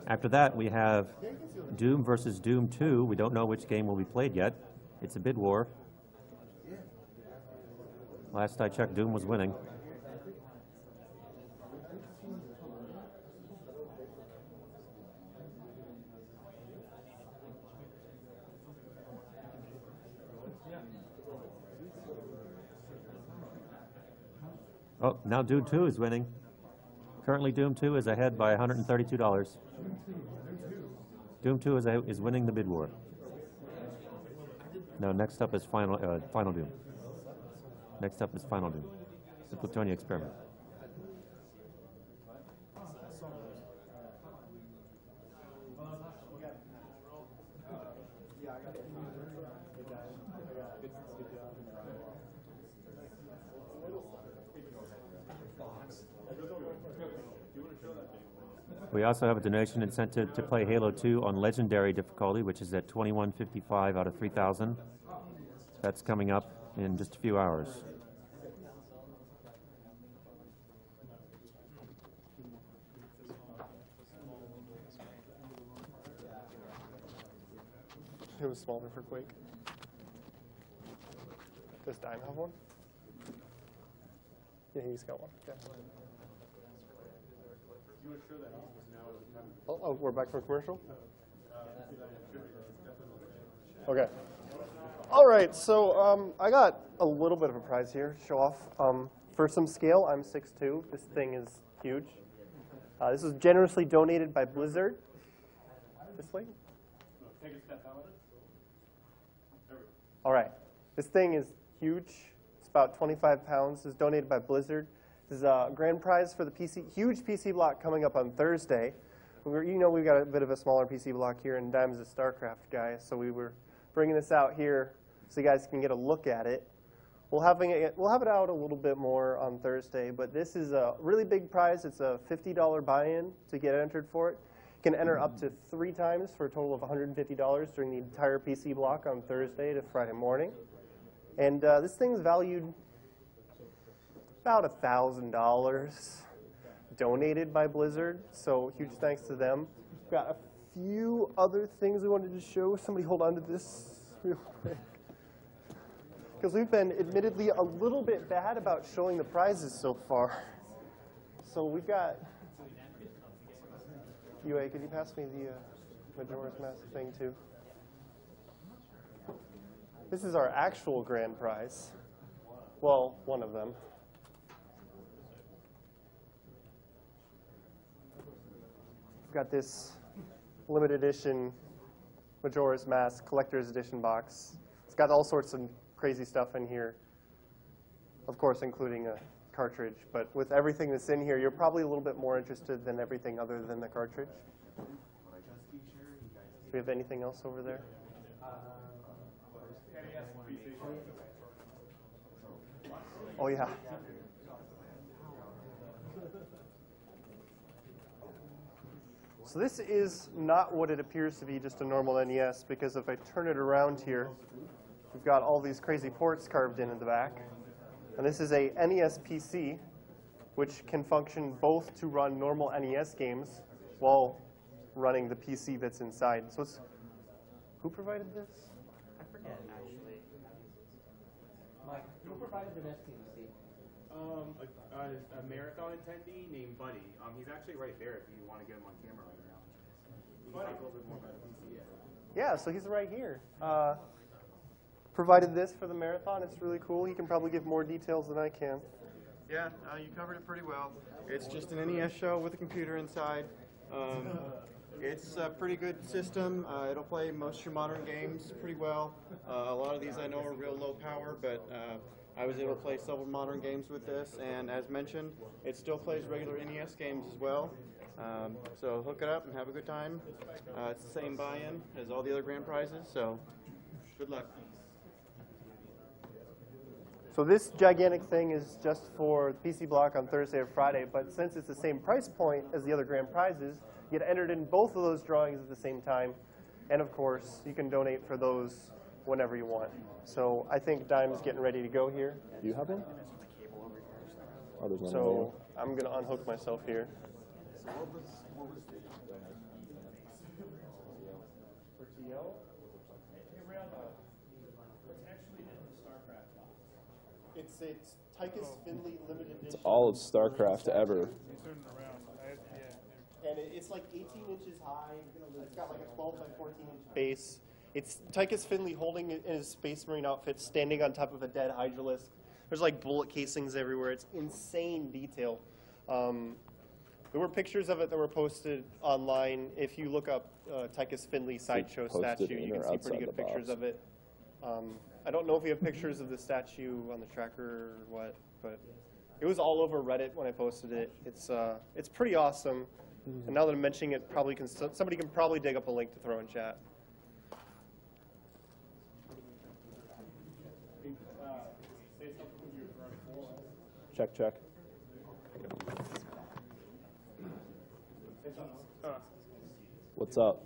After that, we have Doom versus Doom 2. We don't know which game will be played yet. It's a bid war. Last I checked, Doom was winning. Oh, now Doom 2 is winning. Currently, Doom 2 is ahead by $132. Doom 2 is winning the bid war. Now, next up is Final Doom. Next up is Final Doom. It's the Plutonia experiment. We also have a donation incentive to play Halo 2 on Legendary difficulty, which is at 2155 out of 3,000. That's coming up in just a few hours. It was smaller for Quake. Does Dime have one? Yeah, he's got one. Yeah. Oh, we're back for commercial? Okay. All right, so I got a little bit of a prize here to show off. For some scale, I'm 6'2". This thing is huge. This was generously donated by Blizzard. This way? Take a step out. All right. This thing is huge. It's about 25 pounds. It's donated by Blizzard. This is a grand prize for the huge PC block coming up on Thursday. We've got a bit of a smaller PC block here, and Dime's a StarCraft guy, so we were bringing this out here so you guys can get a look at it. We'll have it out a little bit more on Thursday, but this is a really big prize. It's a $50 buy-in to get entered for it. You can enter up to 3 times for a total of $150 during the entire PC block on Thursday to Friday morning. And this thing's valued about $1,000, donated by Blizzard, so huge thanks to them. We've got a few other things we wanted to show. Somebody hold on to this real quick. Because we've been admittedly a little bit bad about showing the prizes so far. So we've got, UA, could you pass me the Majora's Mask thing too? This is our actual grand prize. Well, one of them. We've got this limited edition Majora's Mask collector's edition box. It's got all sorts of crazy stuff in here, of course, including a cartridge. But with everything that's in here, you're probably a little bit more interested than everything other than the cartridge. Do we have anything else over there? Oh, yeah. So this is not what it appears to be, just a normal NES, because if I turn it around here, we've got all these crazy ports carved in the back. And this is a NES PC, which can function both to run normal NES games while running the PC that's inside. So it's, who provided this? I forget, actually. Mike, who provided the NES PC? A marathon attendee named Buddy. He's actually right there if you want to get him on camera right now. You can talk a little bit more about the PC. Yeah, so he's right here. Provided this for the marathon. It's really cool. He can probably give more details than I can. Yeah, you covered it pretty well. It's just an NES shell with a computer inside. It's a pretty good system. It'll play most of your modern games pretty well. A lot of these I know are real low power, but I was able to play several modern games with this, and as mentioned, it still plays regular NES games as well. So hook it up and have a good time. It's the same buy-in as all the other grand prizes, so good luck. So this gigantic thing is just for the PC block on Thursday or Friday, but since it's the same price point as the other grand prizes, you get entered in both of those drawings at the same time. And of course, you can donate for those whenever you want. So I think Dime's getting ready to go here. Do you have one? Oh, there's none So I'm going to unhook myself here. for TL. It's Tychus Finley limited edition. It's all of StarCraft ever. And it's like 18 inches high. It's got like a 12 by 14 inch base. It's Tychus Finley holding it in his Space Marine outfit, standing on top of a dead Hydralisk. There's like bullet casings everywhere. It's insane detail. There were pictures of it that were posted online. If you look up Tychus Finley sideshow statue, you can see pretty good pictures of it. I don't know if we have pictures of the statue on the tracker or what, but it was all over Reddit when I posted it. It's pretty awesome. And now that I'm mentioning it, somebody can probably dig up a link to throw in chat. Check, check. What's up?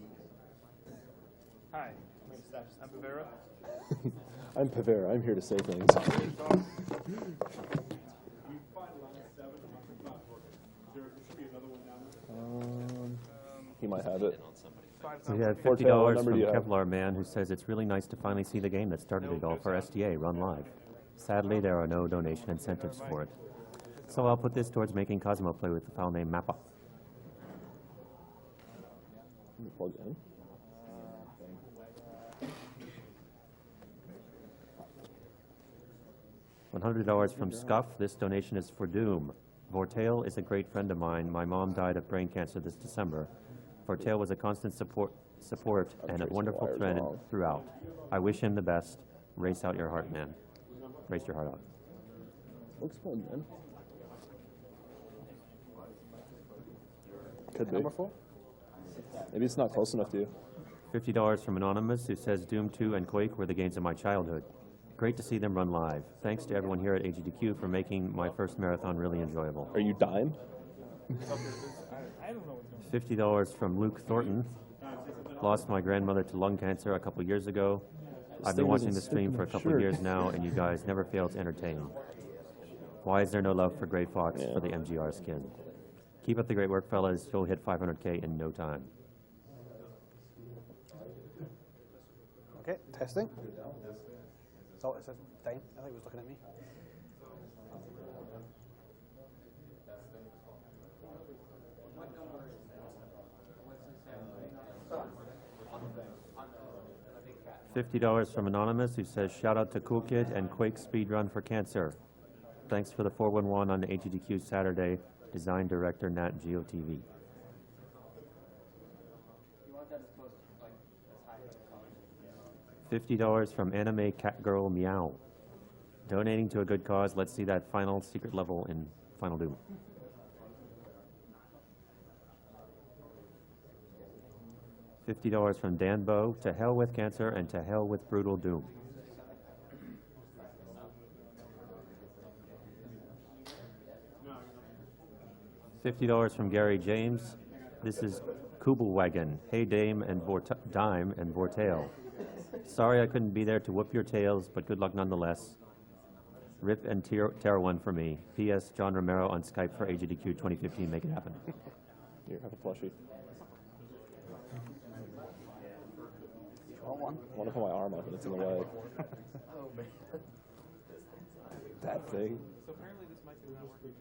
Hi, I'm Pavera. I'm Pavera. I'm here to say things. He might have it. We have Fortel, $50 what number from do you have? Kevlar Man, who says it's really nice to finally see the game that started it all for SDA run live. Sadly, there are no donation incentives for it. So I'll put this towards making Cosmo play with the file name Mappa. Let me plug it in. $100 from Scuff. This donation is for Doom. Vortail is a great friend of mine. My mom died of brain cancer this December. Vortail was a constant support and a wonderful friend throughout. I wish him the best. Race out your heart, man. Race your heart out. Looks plugged in. Could be. Number 4? Maybe it's not close enough to you. $50 from Anonymous, who says Doom 2 and Quake were the games of my childhood. Great to see them run live. Thanks to everyone here at AGDQ for making my first marathon really enjoyable. Are you dying? $50 from Luke Thornton. Lost my grandmother to lung cancer a couple years ago. I've been watching the stream for a couple years now, and you guys never fail to entertain. Why is there no love for Grey Fox for the MGR skin? Keep up the great work, fellas. You'll hit 500K in no time. Okay, testing. Oh, it says Dane. I think he was looking at me. $50 from Anonymous, who says, shout out to Cool Kid and Quake Speedrun for Cancer. Thanks for the 411 on the AGDQ Saturday. Design Director, Nat GeoTV. $50 from Anime Cat Girl Meow. Donating to a good cause. Let's see that final secret level in Final Doom. $50 from Danbo. To hell with cancer and to hell with brutal doom. $50 from Gary James. This is Kubelwagon. Hey Dame and Dime and Vortail. Sorry I couldn't be there to whoop your tails, but good luck nonetheless. Rip and tear one for me. P.S. John Romero on Skype for AGDQ 2015. Make it happen. Here, have a plushie. You want one? I want to put my arm up and it's in the way. That thing. So apparently this mic is not working.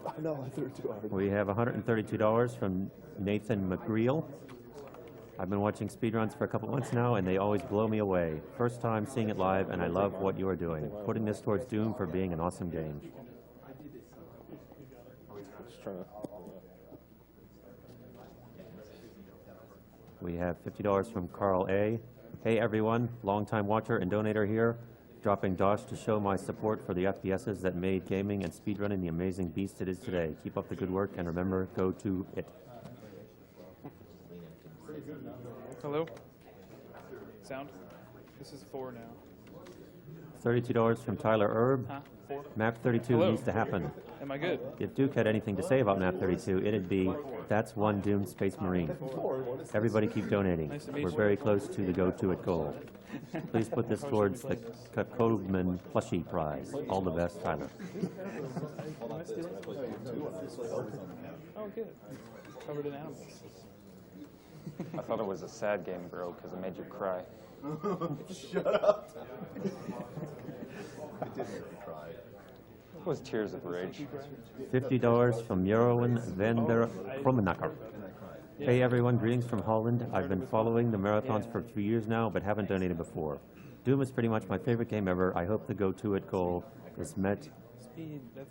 Oh, no, I threw it too hard. We have $132 from Nathan McGreal. I've been watching speedruns for a couple months now, and they always blow me away. First time seeing it live, and I love what you are doing. Putting this towards Doom for being an awesome game. Just trying to. We have $50 from Carl A. Hey everyone, longtime watcher and donator here. Dropping Dosh to show my support for the FPSs that made gaming and speedrunning the amazing beast it is today. Keep up the good work, and remember, go to it. Hello? Sound? This is 4 now. $32 from Tyler Erb. Huh? 4? Map 32 Hello. needs to happen. Am I good? If Duke had anything to say about Map 32, it'd be, that's one doomed Space Marine. Everybody keep donating. Nice to meet We're you. very close to the go-to-it goal. Please put this towards the Kokovman plushie prize. All the best, Tyler. Oh, good. Covered in animals. I thought it was a sad game, bro, because it made you cry. Shut up. It did make me cry. It was tears of rage. $50 from Jeroen van der Krommenacker. Hey everyone, greetings from Holland. I've been following the marathons for a few years now, but haven't donated before. Doom is pretty much my favorite game ever. I hope the go-to-it goal is met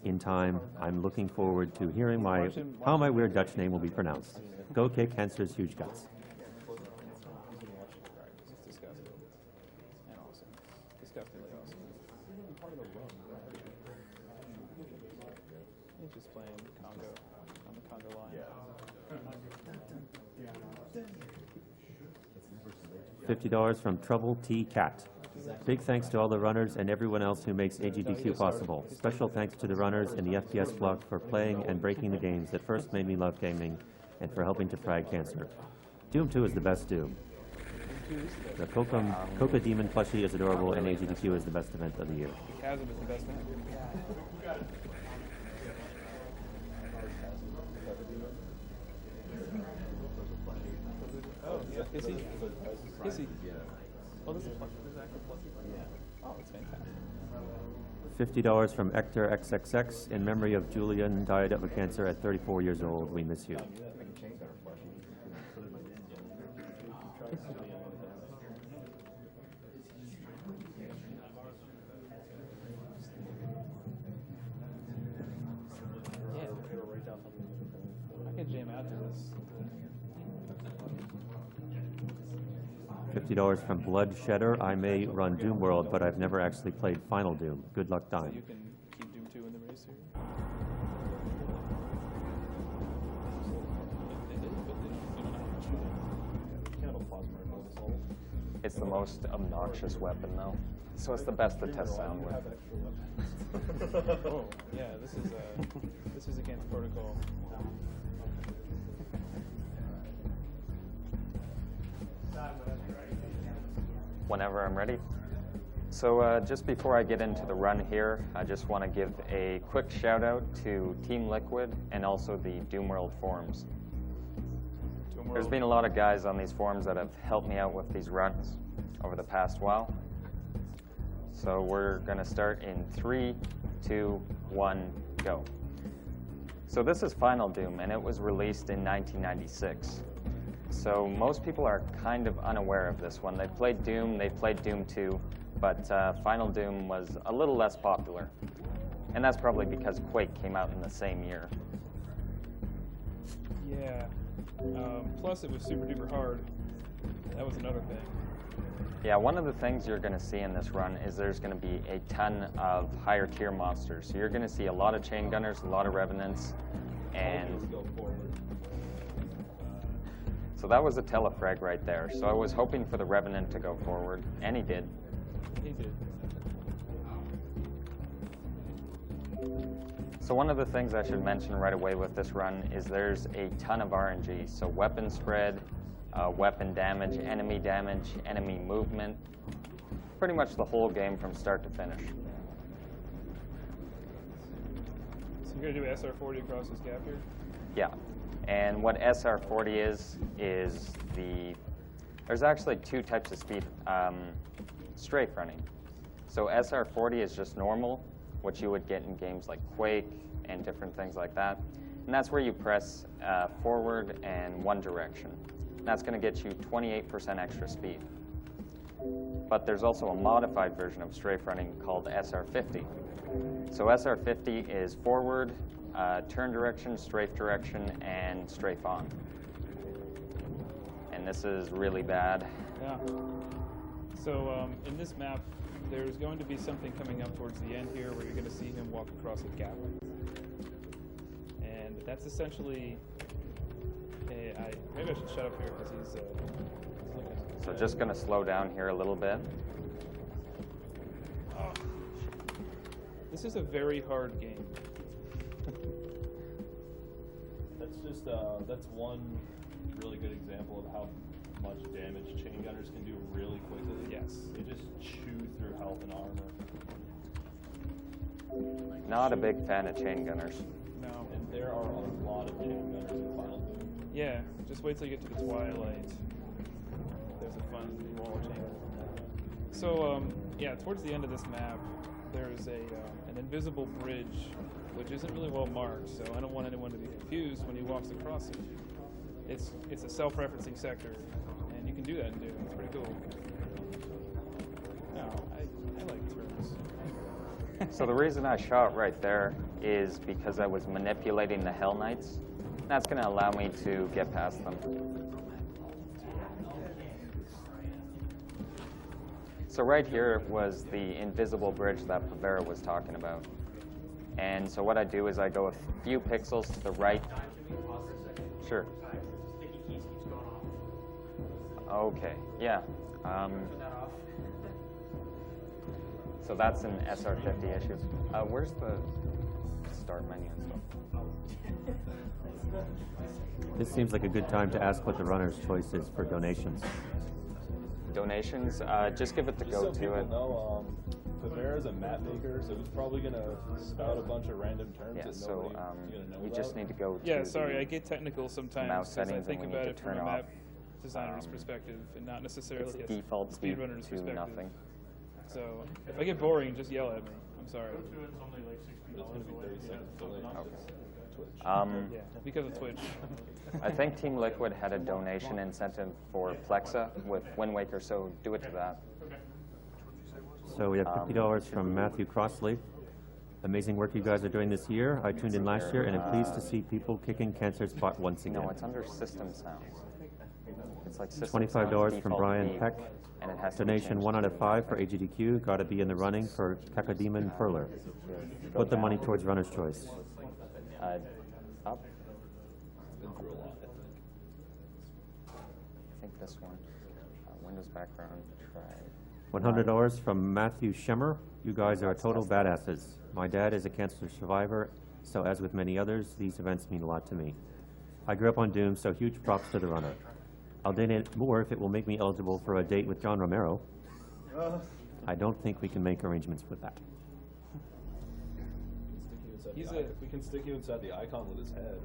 in time. I'm looking forward to hearing how my weird Dutch name will be pronounced. Go kick Henster's huge guts. Disgustingly awesome. He's just playing Congo on the Congo line. $50 from Trouble T Cat. Big thanks to all the runners and everyone else who makes AGDQ possible. Special thanks to the runners in the FPS blog for playing and breaking the games that first made me love gaming and for helping to frag cancer. Doom 2 is the best Doom. The Coca Demon plushie is adorable, and AGDQ is the best event of the year. Chasm is the best man. Oh, yeah. Is he? Is he? Oh, this is actual plushie? Yeah. Oh, it's fantastic. $50 from Hector XXX. In memory of Julian, died of a cancer at 34 years old. We miss you. I can jam out to this. $50 from Blood Shedder. I may run Doom World, but I've never actually played Final Doom. Good luck, So Dime. you can keep Doom 2 in the race here. It's the most obnoxious weapon, though. So it's the best to test sound with. Oh, yeah, this is against protocol. Whenever I'm ready. So just before I get into the run here, I just want to give a quick shout out to Team Liquid and also the Doom World forums. There's been a lot of guys on these forums that have helped me out with these runs over the past while. So we're going to start in 3, 2, 1, go. So this is Final Doom, and it was released in 1996. So most people are kind of unaware of this one. They played Doom 2, but Final Doom was a little less popular. And that's probably because Quake came out in the same year. Yeah. Plus, it was super duper hard. That was another thing. Yeah, one of the things you're going to see in this run is there's going to be a ton of higher tier monsters. So you're going to see a lot of chain gunners, a lot of revenants, and so that was a telefrag right there. So I was hoping for the revenant to go forward, and he did. He did. So one of the things I should mention right away with this run is there's a ton of RNG. So weapon spread, weapon damage, enemy movement, pretty much the whole game from start to finish. So you're going to do SR40 across this gap here? Yeah, and what SR40 is there's actually two types of speed, strafe running. So SR40 is just normal, what you would get in games like Quake and different things like that. And that's where you press forward and one direction. And that's going to get you 28% extra speed. But there's also a modified version of strafe running called SR50. So SR50 is forward, turn direction, strafe direction, and strafe on. And this is really bad. Yeah. So in this map, there's going to be something coming up towards the end here where you're going to see him walk across a gap. And that's essentially... maybe I should shut up here because he's looking. So just going to slow down here a little bit. Oh. This is a very hard game. That's one really good example of how much damage chain gunners can do really quickly. Yes. They just chew through health and armor. Not a big fan of chain gunners. No. And there are a lot of chain gunners in Final Doom. Yeah, just wait till you get to the twilight. There's a fun wall chamber. So, yeah, towards the end of this map, there's an invisible bridge, which isn't really well marked, so I don't want anyone to be confused when he walks across it. It's a self-referencing sector, and you can do that in Doom. It's pretty cool. No, I like turns. So the reason I shot right there is because I was manipulating the Hell Knights. That's going to allow me to get past them. So right here was the invisible bridge that Pavera was talking about. And so what I do is I go a few pixels to the right. Sure. Sticky keys keeps going off. Okay, yeah. Turn that off. So that's an SR50 issue. Where's the start menu and stuff? This seems like a good time to ask what the runner's choice is for donations. Donations, just give it to Just so go to people it. know, Pavera's a map maker, so he's probably gonna spout a bunch of random terms Yeah, that so nobody's gonna know we about. just need to go Yeah, to sorry, the I get technical sometimes mouse because I settings think and we about need it to from turn a off map designer's perspective and not necessarily its a default speed speedrunner's to perspective. nothing. So if I get boring, just yell at me. I'm sorry. It's gonna be 30 seconds delayed. Twitch. Yeah, because of Twitch. I think Team Liquid had a donation incentive for Plexa with Wind Waker, so do it to that. So we have $50 from Matthew Crossley. Amazing work you guys are doing this year. I tuned in last year and am pleased to see people kicking Cancer's butt once again. No, it's under System Sounds. It's like System $25 Sounds from default Brian theme, Peck. and it has to be Donation changed 1 out to of 5 for AGDQ. Got to be in the running for Cacodemon Perler. go Put the money down. towards runner's choice. Up. Been through a lot, I think this one. Windows background. Try. $100 from Matthew Schemmer. You guys are total badasses. My dad is a cancer survivor, so as with many others, these events mean a lot to me. I grew up on Doom, so huge props to the runner. I'll donate more if it will make me eligible for a date with John Romero. I don't think we can make arrangements with that. we can stick you inside the icon with his head.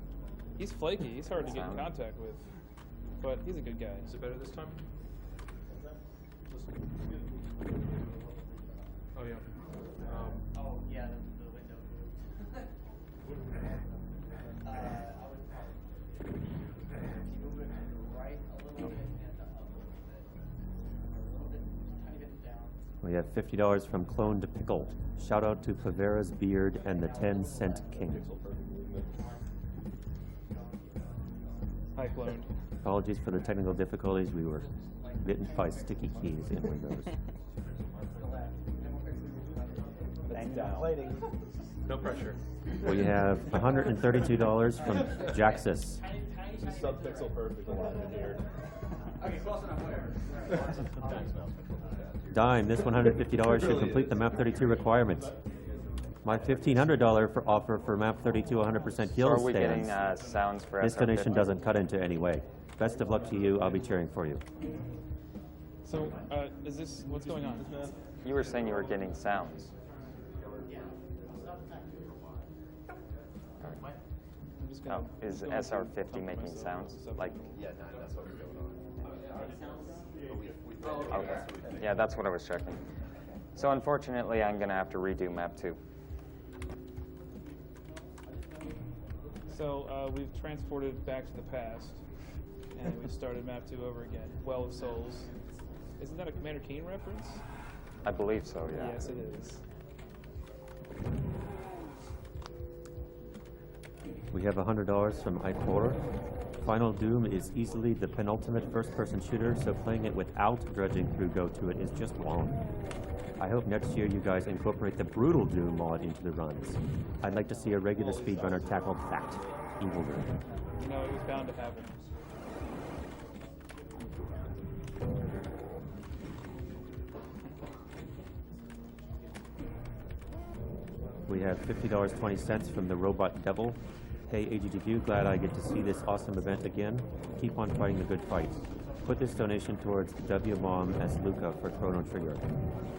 He's flaky. He's hard to get in contact with, but he's a good guy. Is it better this time? Oh yeah. Oh, yeah, the window moved. I would probably move it to the right a little bit and up a little bit. Tiny bit down. We have $50 from Clone to Pickle. Shout out to Pavera's beard and the 10-cent king. Pixel perfect movement. Hi, cloned. Apologies for the technical difficulties. We were bitten by sticky keys in Windows. Thank you for waiting. No pressure. We have $132 from Jaxus. Just sub-pixel perfect alignment here. Okay, close enough, whatever. Dime, this $150 should complete the Map 32 requirement. My $1,500 offer for Map 32 100% So kill are we getting stands. sounds for This SR50? donation doesn't cut into any way. Best of luck to you. I'll be cheering for you. So, is this what's going on? You were saying you were getting sounds. I'm just gonna, Oh, is SR50 making sounds? Like, okay. Yeah, that's what I was checking. So unfortunately, I'm going to have to redo map 2. So we've transported back to the past, and we've started map 2 over again. Well of Souls. Isn't that a Commander Keen reference? I believe so, yeah. Yes, it is. We have $100 from Ike Borer. Final Doom is easily the penultimate first-person shooter, so playing it without dredging through GoToIt is just wrong. I hope next year you guys incorporate the Brutal Doom mod into the runs. I'd like to see a regular speedrunner tackle that. Evil Doom. You know, it was bound to happen. We have $50.20 from the Robot Devil. Hey AGDQ, glad I get to see this awesome event again. Keep on fighting the good fight. Put this donation towards W-Mom as Luca for Chrono Trigger.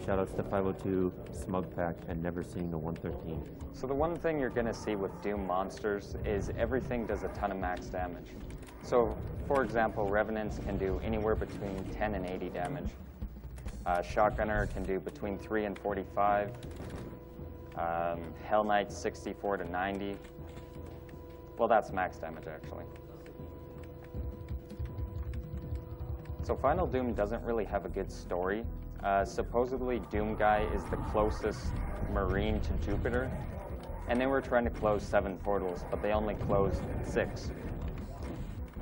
Shoutouts to 502, Smug Pack, and Never Seeing a 113. So the one thing you're going to see with Doom monsters is everything does a ton of max damage. So, for example, Revenants can do anywhere between 10 and 80 damage. Shotgunner can do between 3 and 45. Hell Knight 64 to 90. Well, that's max damage, actually. So Final Doom doesn't really have a good story. Supposedly, Doom Guy is the closest Marine to Jupiter, and they were trying to close 7 portals, but they only closed 6.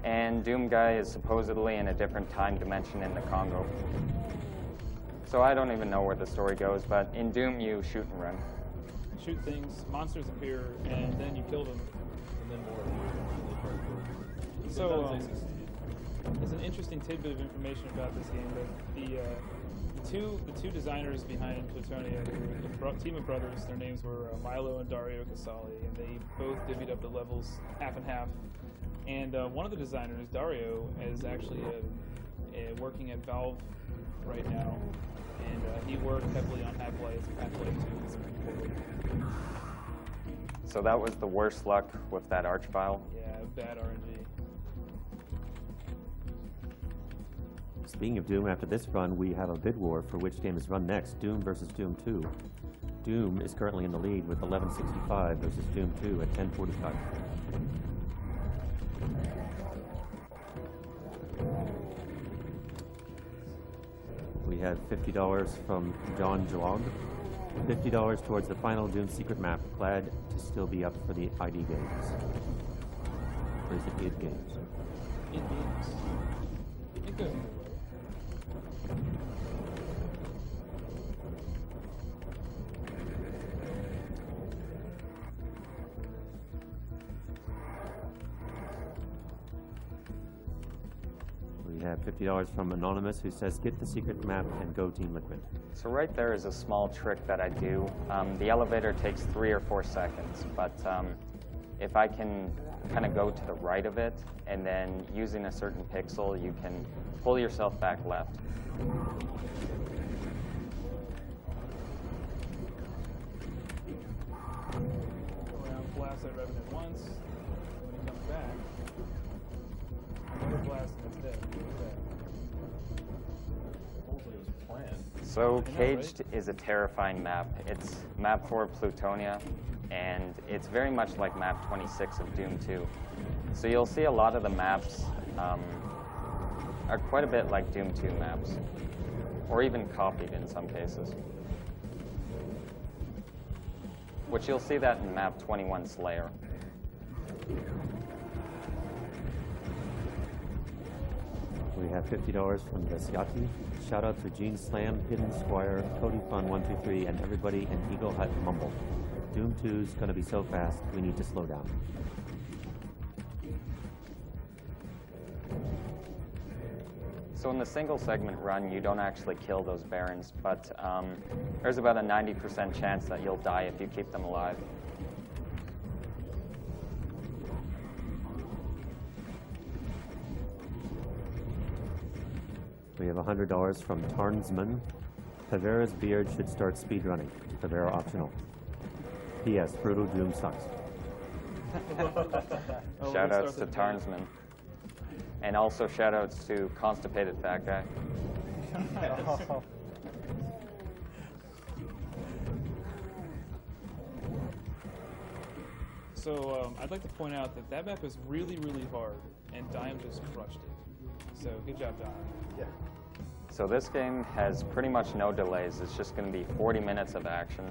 And Doom Guy is supposedly in a different time dimension in the Congo. So I don't even know where the story goes, but in Doom, you shoot and run. Shoot things, monsters appear, and then you kill them. And then more. So, there's an interesting tidbit of information about this game that the two designers behind Plutonia, who were a team of brothers, their names were Milo and Dario Casali, and they both divvied up the levels half and half. And one of the designers, Dario, is actually working at Valve right now, and he worked heavily on Half-Life 2. So that was the worst luck with that arch file. Yeah, bad RNG. Speaking of Doom, after this run, we have a bid war for which game is run next, Doom versus Doom 2. Doom is currently in the lead with 1165 versus Doom 2 at 1045. We have $50 from John Jlog. $50 towards the final Doom secret map. Glad to still be up for the ID games. Or is it id games? It games. It goes. We have $50 from Anonymous, who says, get the secret map and go Team Liquid. So right there is a small trick that I do. The elevator takes 3 or 4 seconds, but if I can kind of go to the right of it, and then using a certain pixel, you can pull yourself back left. Go around, blast that Revenant once, and when he comes back, another blast and it's dead. Hopefully it was planned. So I know, Caged is a terrifying map. It's map 4 of Plutonia, and it's very much like map 26 of Doom 2. So you'll see a lot of the maps are quite a bit like Doom 2 maps, or even copied in some cases. Which you'll see that in map 21 Slayer. We have $50 from Vesyati. Shout out to Gene Slam, Hidden Squire, Cody Fun 123, and everybody in Eagle Hut Mumble. Doom 2 is going to be so fast, we need to slow down. So in the single segment run, you don't actually kill those Barons, but there's about a 90% chance that you'll die if you keep them alive. We have $100 from Tarnsman. Pavera's beard should start speedrunning. Pavera optional. P.S. Brutal Doom sucks. Shoutouts to Tarnsman. And also shoutouts to Constipated Fat Guy. So I'd like to point out that that map is really, really hard, and Dime just crushed it. So good job, Dime. Yeah. So this game has pretty much no delays. It's just going to be 40 minutes of action.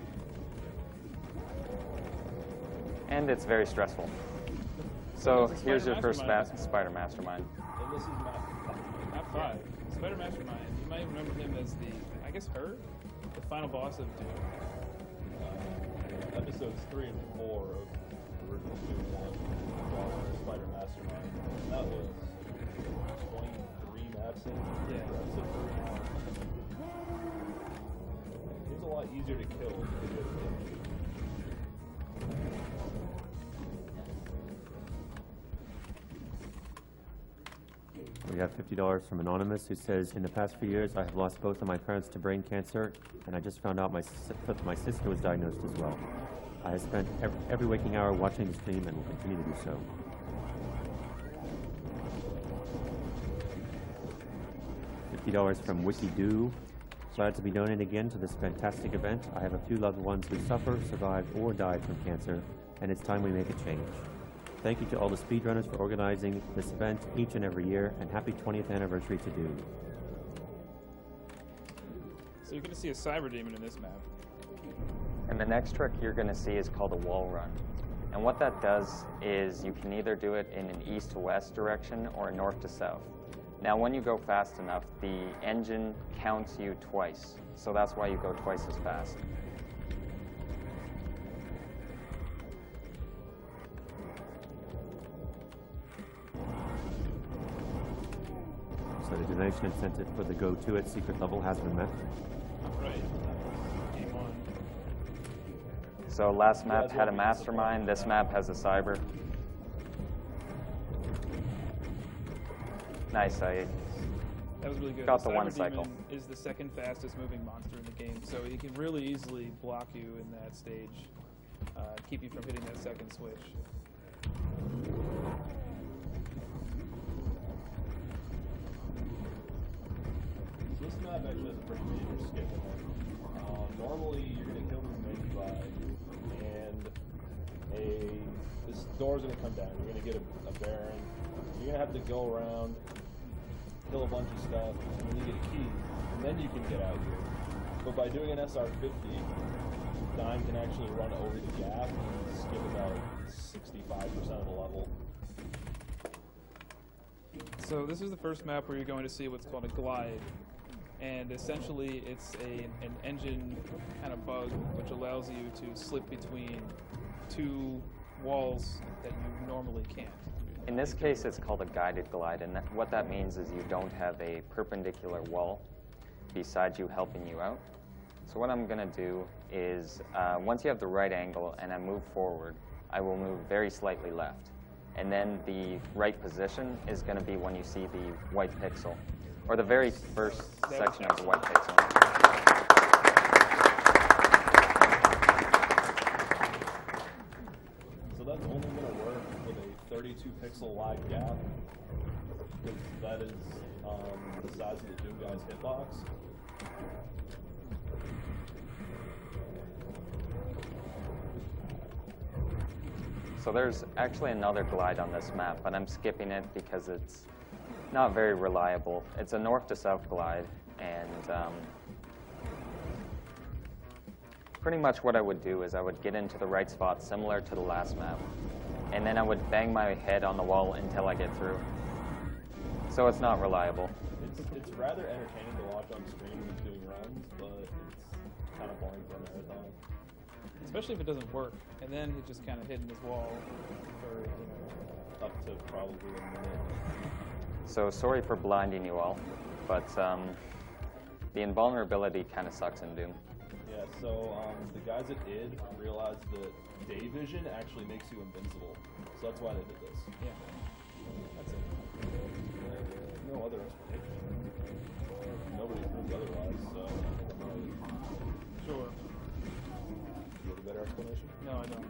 And it's very stressful. So here's your first Spider Mastermind. And this is Map 5. Spider Mastermind. You might remember him as the, I guess, her? The final boss of Doom. episodes 3 and 4 of the original Doom 1, Spider Mastermind. That was 23 maps in. Yeah. Episode 3. It was a lot easier to kill than it is. We have $50 from Anonymous, who says, in the past few years, I have lost both of my parents to brain cancer, and I just found out my sister was diagnosed as well. I have spent every waking hour watching the stream and will continue to do so. $50 from WikiDoo. Glad to be donating again to this fantastic event. I have a few loved ones who suffered, survived, or died from cancer, and it's time we make a change. Thank you to all the speedrunners for organizing this event each and every year, and happy 20th anniversary to Do. So you're going to see a Cyber Demon in this map. And the next trick you're going to see is called a wall run. And what that does is you can either do it in an east to west direction or a north to south. Now, when you go fast enough, the engine counts you twice. So that's why you go twice as fast. So the donation incentive for the Go To It secret level has been met. Right. Game on. So last map had a mastermind. This map has a cyber. Nice. I That was really good. got the Cyber one Demon cycle. is the second fastest moving monster in the game, so he can really easily block you in that stage, keep you from hitting that second switch. So this map actually has a pretty major skip in it. Normally, you're going to kill this main guy, and this door's going to come down. You're going to get a bearing. You're going to have to go around, kill a bunch of stuff, and then you get a key, and then you can get out here. But by doing an SR50, Dime can actually run over the gap and skip about 65% of the level. So this is the first map where you're going to see what's called a glide. And essentially it's an engine kind of bug which allows you to slip between two walls that you normally can't. In this case, it's called a guided glide, and what that means is you don't have a perpendicular wall beside you helping you out. So what I'm going to do is, once you have the right angle and I move forward, I will move very slightly left. And then the right position is going to be when you see the white pixel, or the very first section of the white pixel. So that's only going to work with a 32 pixel wide gap, because that is the size of the Doom guy's hitbox. So there's actually another glide on this map, but I'm skipping it because it's not very reliable. It's a north to south glide, and pretty much what I would do is I would get into the right spot similar to the last map, and then I would bang my head on the wall until I get through. So it's not reliable. It's rather entertaining to watch on screen when he's doing runs, but it's kind of boring for a marathon. Especially if it doesn't work, and then he's just kind of hitting his wall for, Up to probably a minute. So sorry for blinding you all, but the invulnerability kind of sucks in Doom. Yeah, so the guys at id realized that day vision actually makes you invincible. So that's why they did this. yeah, that's it. No other explanation. Nobody proved otherwise, so Sure. you have a better explanation? No, I don't.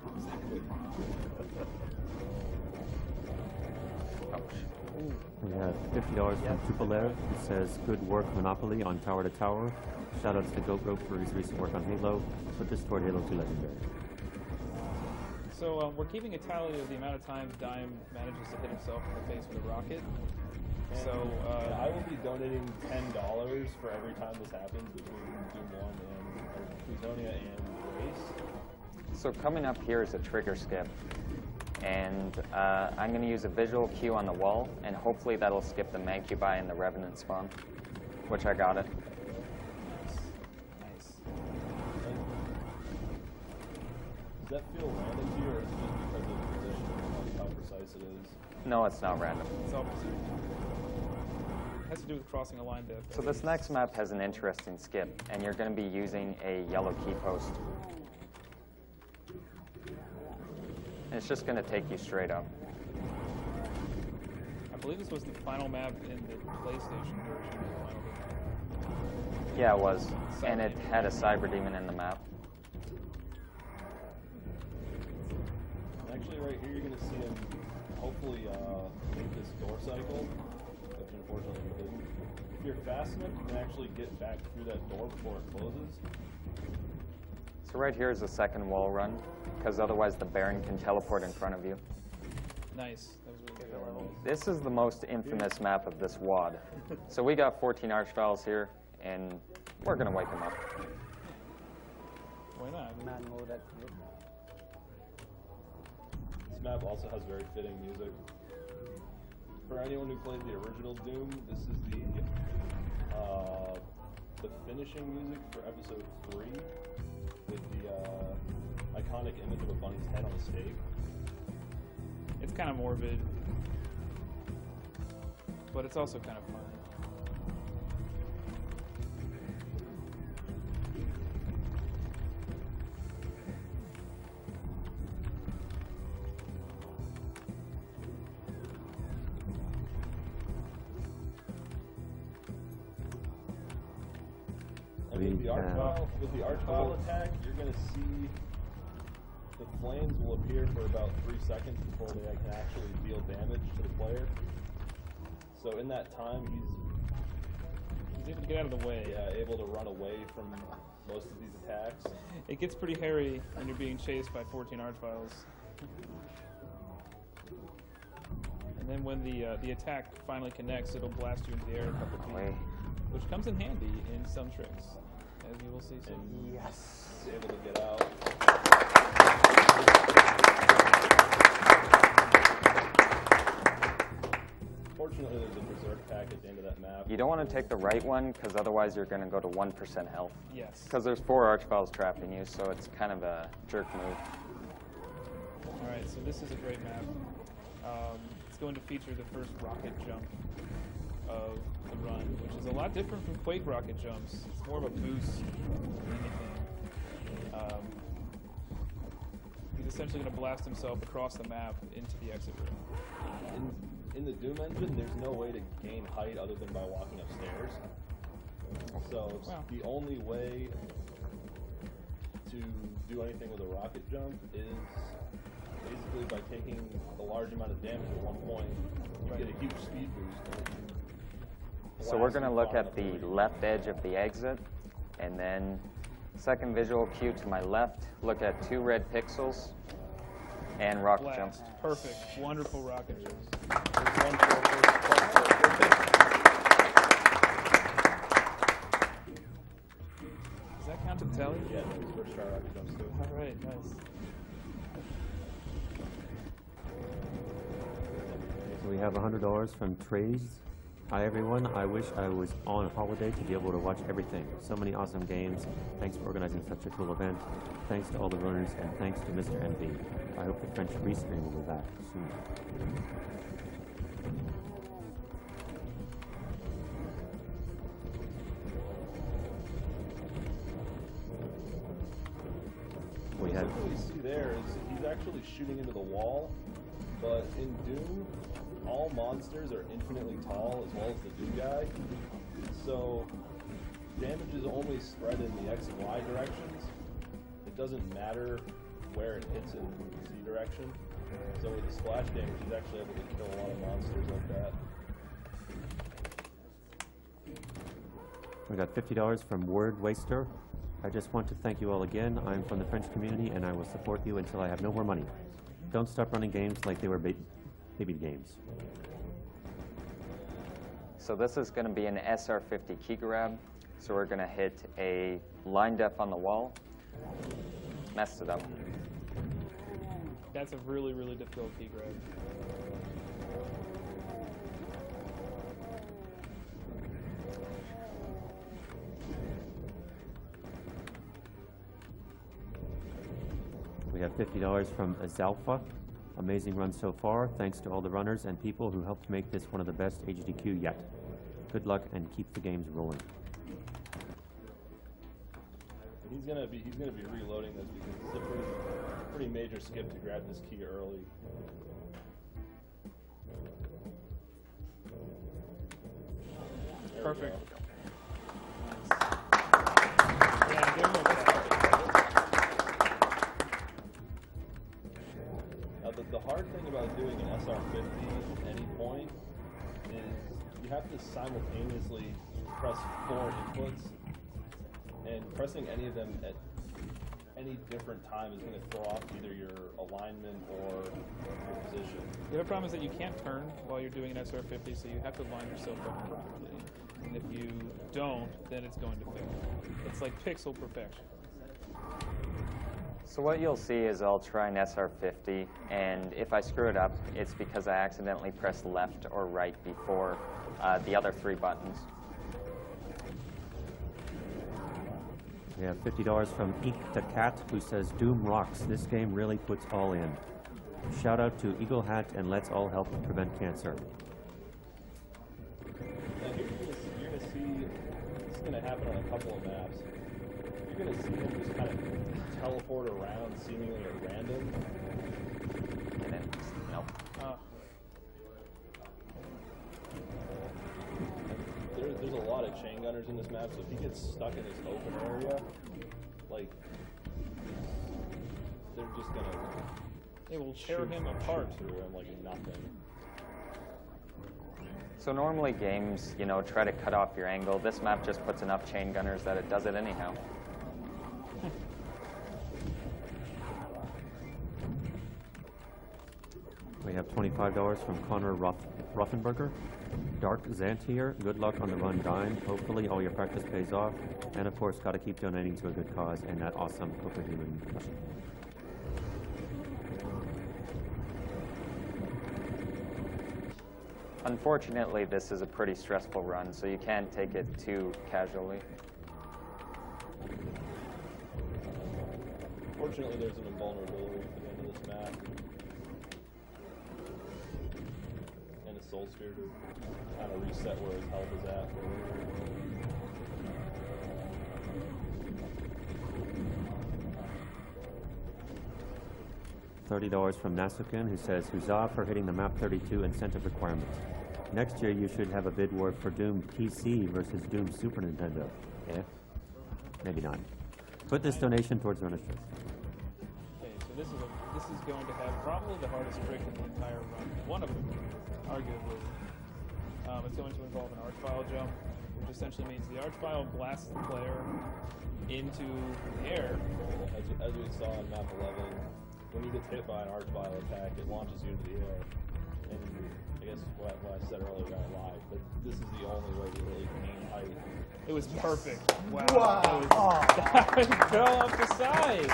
We have $50 from Tupolev, who says, good work, Monopoly, on Tower to Tower. Shoutouts to GoPro for his recent work on Halo. Put this toward Halo 2 Legendary. So we're keeping a tally of the amount of times Dime manages to hit himself in the face with a rocket. And So I will be donating $10 for every time this happens between Doom 1 and Plutonia and Race. So coming up here is a trigger skip, and I'm going to use a visual cue on the wall, and hopefully that'll skip the Mancubi and the Revenant spawn, which I got it. nice. Does that feel random to you, or is it just because of the position and how precise it is? No, it's not random. It's all precision. It has to do with crossing a line depth. So this next map has an interesting skip, and you're going to be using a yellow key post. And it's just going to take you straight up. I'm believe this was the final map in the PlayStation version of the final game. Yeah, it was. And it had a cyber demon in the map. Actually, right here, you're going to see him hopefully make this door cycle, which unfortunately he didn't. If you're fast enough, you can actually get back through that door before it closes. So right here is the second wall run, because otherwise the Baron can teleport in front of you. Nice. That was really good. This is the most infamous map of this WAD. So we got 14 Archviles here, and we're going to wake them up. Why not? Man mode activate. This map also has very fitting music. For anyone who played the original Doom, this is the finishing music for episode 3 with the iconic image of a bunny's head on a stake. It's kind of morbid, but it's also kind of fun. With the Archvile attack, you're going to see the flames will appear for about 3 seconds before they can actually deal damage to the player. So in that time, He's able to get out of the way. able to run away from most of these attacks. It gets pretty hairy when you're being chased by 14 Archviles. And then when the attack finally connects, it'll blast you into the air a couple feet, which comes in handy in some tricks, as you will see soon. Yes. He's able to get out. Fortunately, there's a berserk pack at the end of that map. You don't want to take the right one, because otherwise you're going to go to 1% health. Yes. Because there's 4 Archviles trapping you, so it's kind of a jerk move. Alright, so this is a great map. It's going to feature the first rocket jump of the run, which is a lot different from Quake rocket jumps. It's more of a boost than anything. He's essentially going to blast himself across the map into the exit room. In the Doom engine, there's no way to gain height other than by walking upstairs. So the only way to do anything with a rocket jump is basically by taking a large amount of damage at one point. You get a huge speed boost. So we're going to look at the left edge of the exit, and then second visual cue to my left, look at 2 red pixels, and rocket jump. Blast. Perfect. Wonderful rocket jumps. Does that count to the tally? Yeah, that was first try rocket jumps too. All right, nice. So we have $100 from Trays. Hi everyone, I wish I was on holiday to be able to watch everything. So many awesome games. Thanks for organizing such a cool event. Thanks to all the runners, and thanks to Mr. MV. I hope the French restream will be back soon. What we see there is he's actually shooting into the wall, but in Doom, all monsters are infinitely tall, as well as the Doom guy. So damage is only spread in the X and Y directions. It doesn't matter where it hits in the Z direction. So with the splash damage, he's actually able to kill a lot of monsters like that. We got $50 from Word Waster. I just want to thank you all again. I'm from the French community, and I will support you until I have no more money. Don't stop running games like they were baby games. So this is going to be an SR50 key grab. So we're going to hit a line def on the wall. Messed it up. That's a really, really difficult key grab. We have $50 from Azalfa. Amazing run so far. Thanks to all the runners and people who helped make this one of the best AGDQ yet. Good luck and keep the games rolling. He's gonna be reloading this because it's a pretty major skip to grab this key early. Perfect. Yeah, give him a clap. The hard thing about doing an SR50 at any point is you have to simultaneously press 4 inputs, and pressing any of them at any different time is going to throw off either your alignment or your position. The other problem is that you can't turn while you're doing an SR50, so you have to line yourself up properly. And if you don't, then it's going to fail. It's like pixel perfection. So what you'll see is I'll try an SR50, and if I screw it up, it's because I accidentally pressed left or right before the other 3 buttons. We have $50 from Eek the Cat, who says, Doom rocks. This game really puts all in. Shout out to Eagle Hat and let's all help prevent cancer. Now here you're going to see, this is going to happen on a couple of maps. You're going to see him just kind of teleport around seemingly at random. And then, nope. There's a lot of chain gunners in this map, so if he gets stuck in this open area, like, they're just gonna They will tear him apart. shoot through him like nothing. So normally games, you know, try to cut off your angle. This map just puts enough chain gunners that it does it anyhow. We have $25 from Connor Ruffenberger. Dark Zant here. Good luck on the run dime. Hopefully all your practice pays off. And of course, got to keep donating to a good cause and that awesome Copenhagen mission. Unfortunately, this is a pretty stressful run, so you can't take it too casually. Fortunately, there's an invulnerability at the end of this map. And a soul sphere to kind of reset where his health is at. $30 from Nasukin, who says, Huzzah for hitting the map 32 incentive requirement. Next year, you should have a bid war for Doom PC versus Doom Super Nintendo. If? Maybe not. Put this donation towards registration. Okay, so this is going to have probably the hardest trick in the entire run. One of them, arguably. It's going to involve an archvile jump, which essentially means the archvile blasts the player into the air. As we saw on map 11, when he gets hit by an archvile attack, it launches you into the air. And I guess what I said earlier, I lied, but this is the only way to really gain height. It was perfect. Wow. That fell off the side.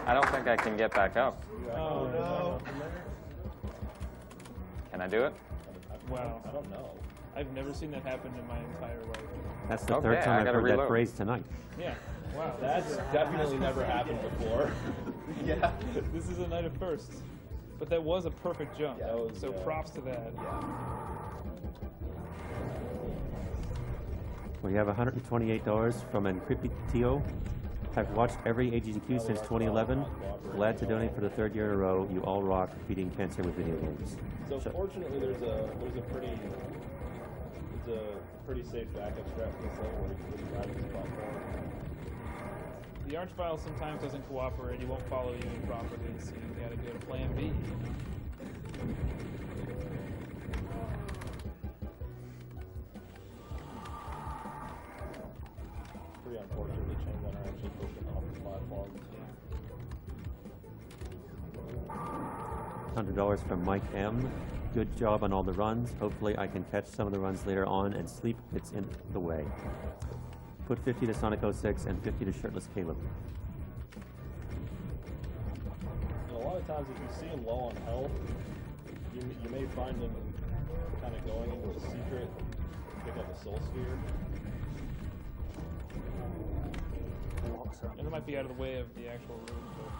I don't think I can get back up. Oh, no. Can I do it? Wow. I don't know. I've never seen that happen in my entire life. That's the Okay, third I time I've gotta heard that reload. phrase tonight. Yeah. Wow. That's definitely never happened before. Yeah. This is a night of firsts. But that was a perfect jump. That was, so props to that. We have $128 from Encryptio. I've watched every AGDQ since 2011. Glad to donate for the 3rd year in a row. You all rock beating cancer with video games. So fortunately, there's a pretty safe backup strap for this level where you can just ride this platform. The archvile sometimes doesn't cooperate. He won't follow you properly, so you gotta go to plan B. Pretty unfortunate the chain gunner actually pushed him off the platform. $100 from Mike M. Good job on all the runs. Hopefully I can catch some of the runs later on and sleep it's in the way. Put 50 to Sonic 06 and 50 to Shirtless Caleb. And a lot of times if you see him low on health, you may find him kind of going into a secret to pick up a soul sphere. And it might be out of the way of the actual room, but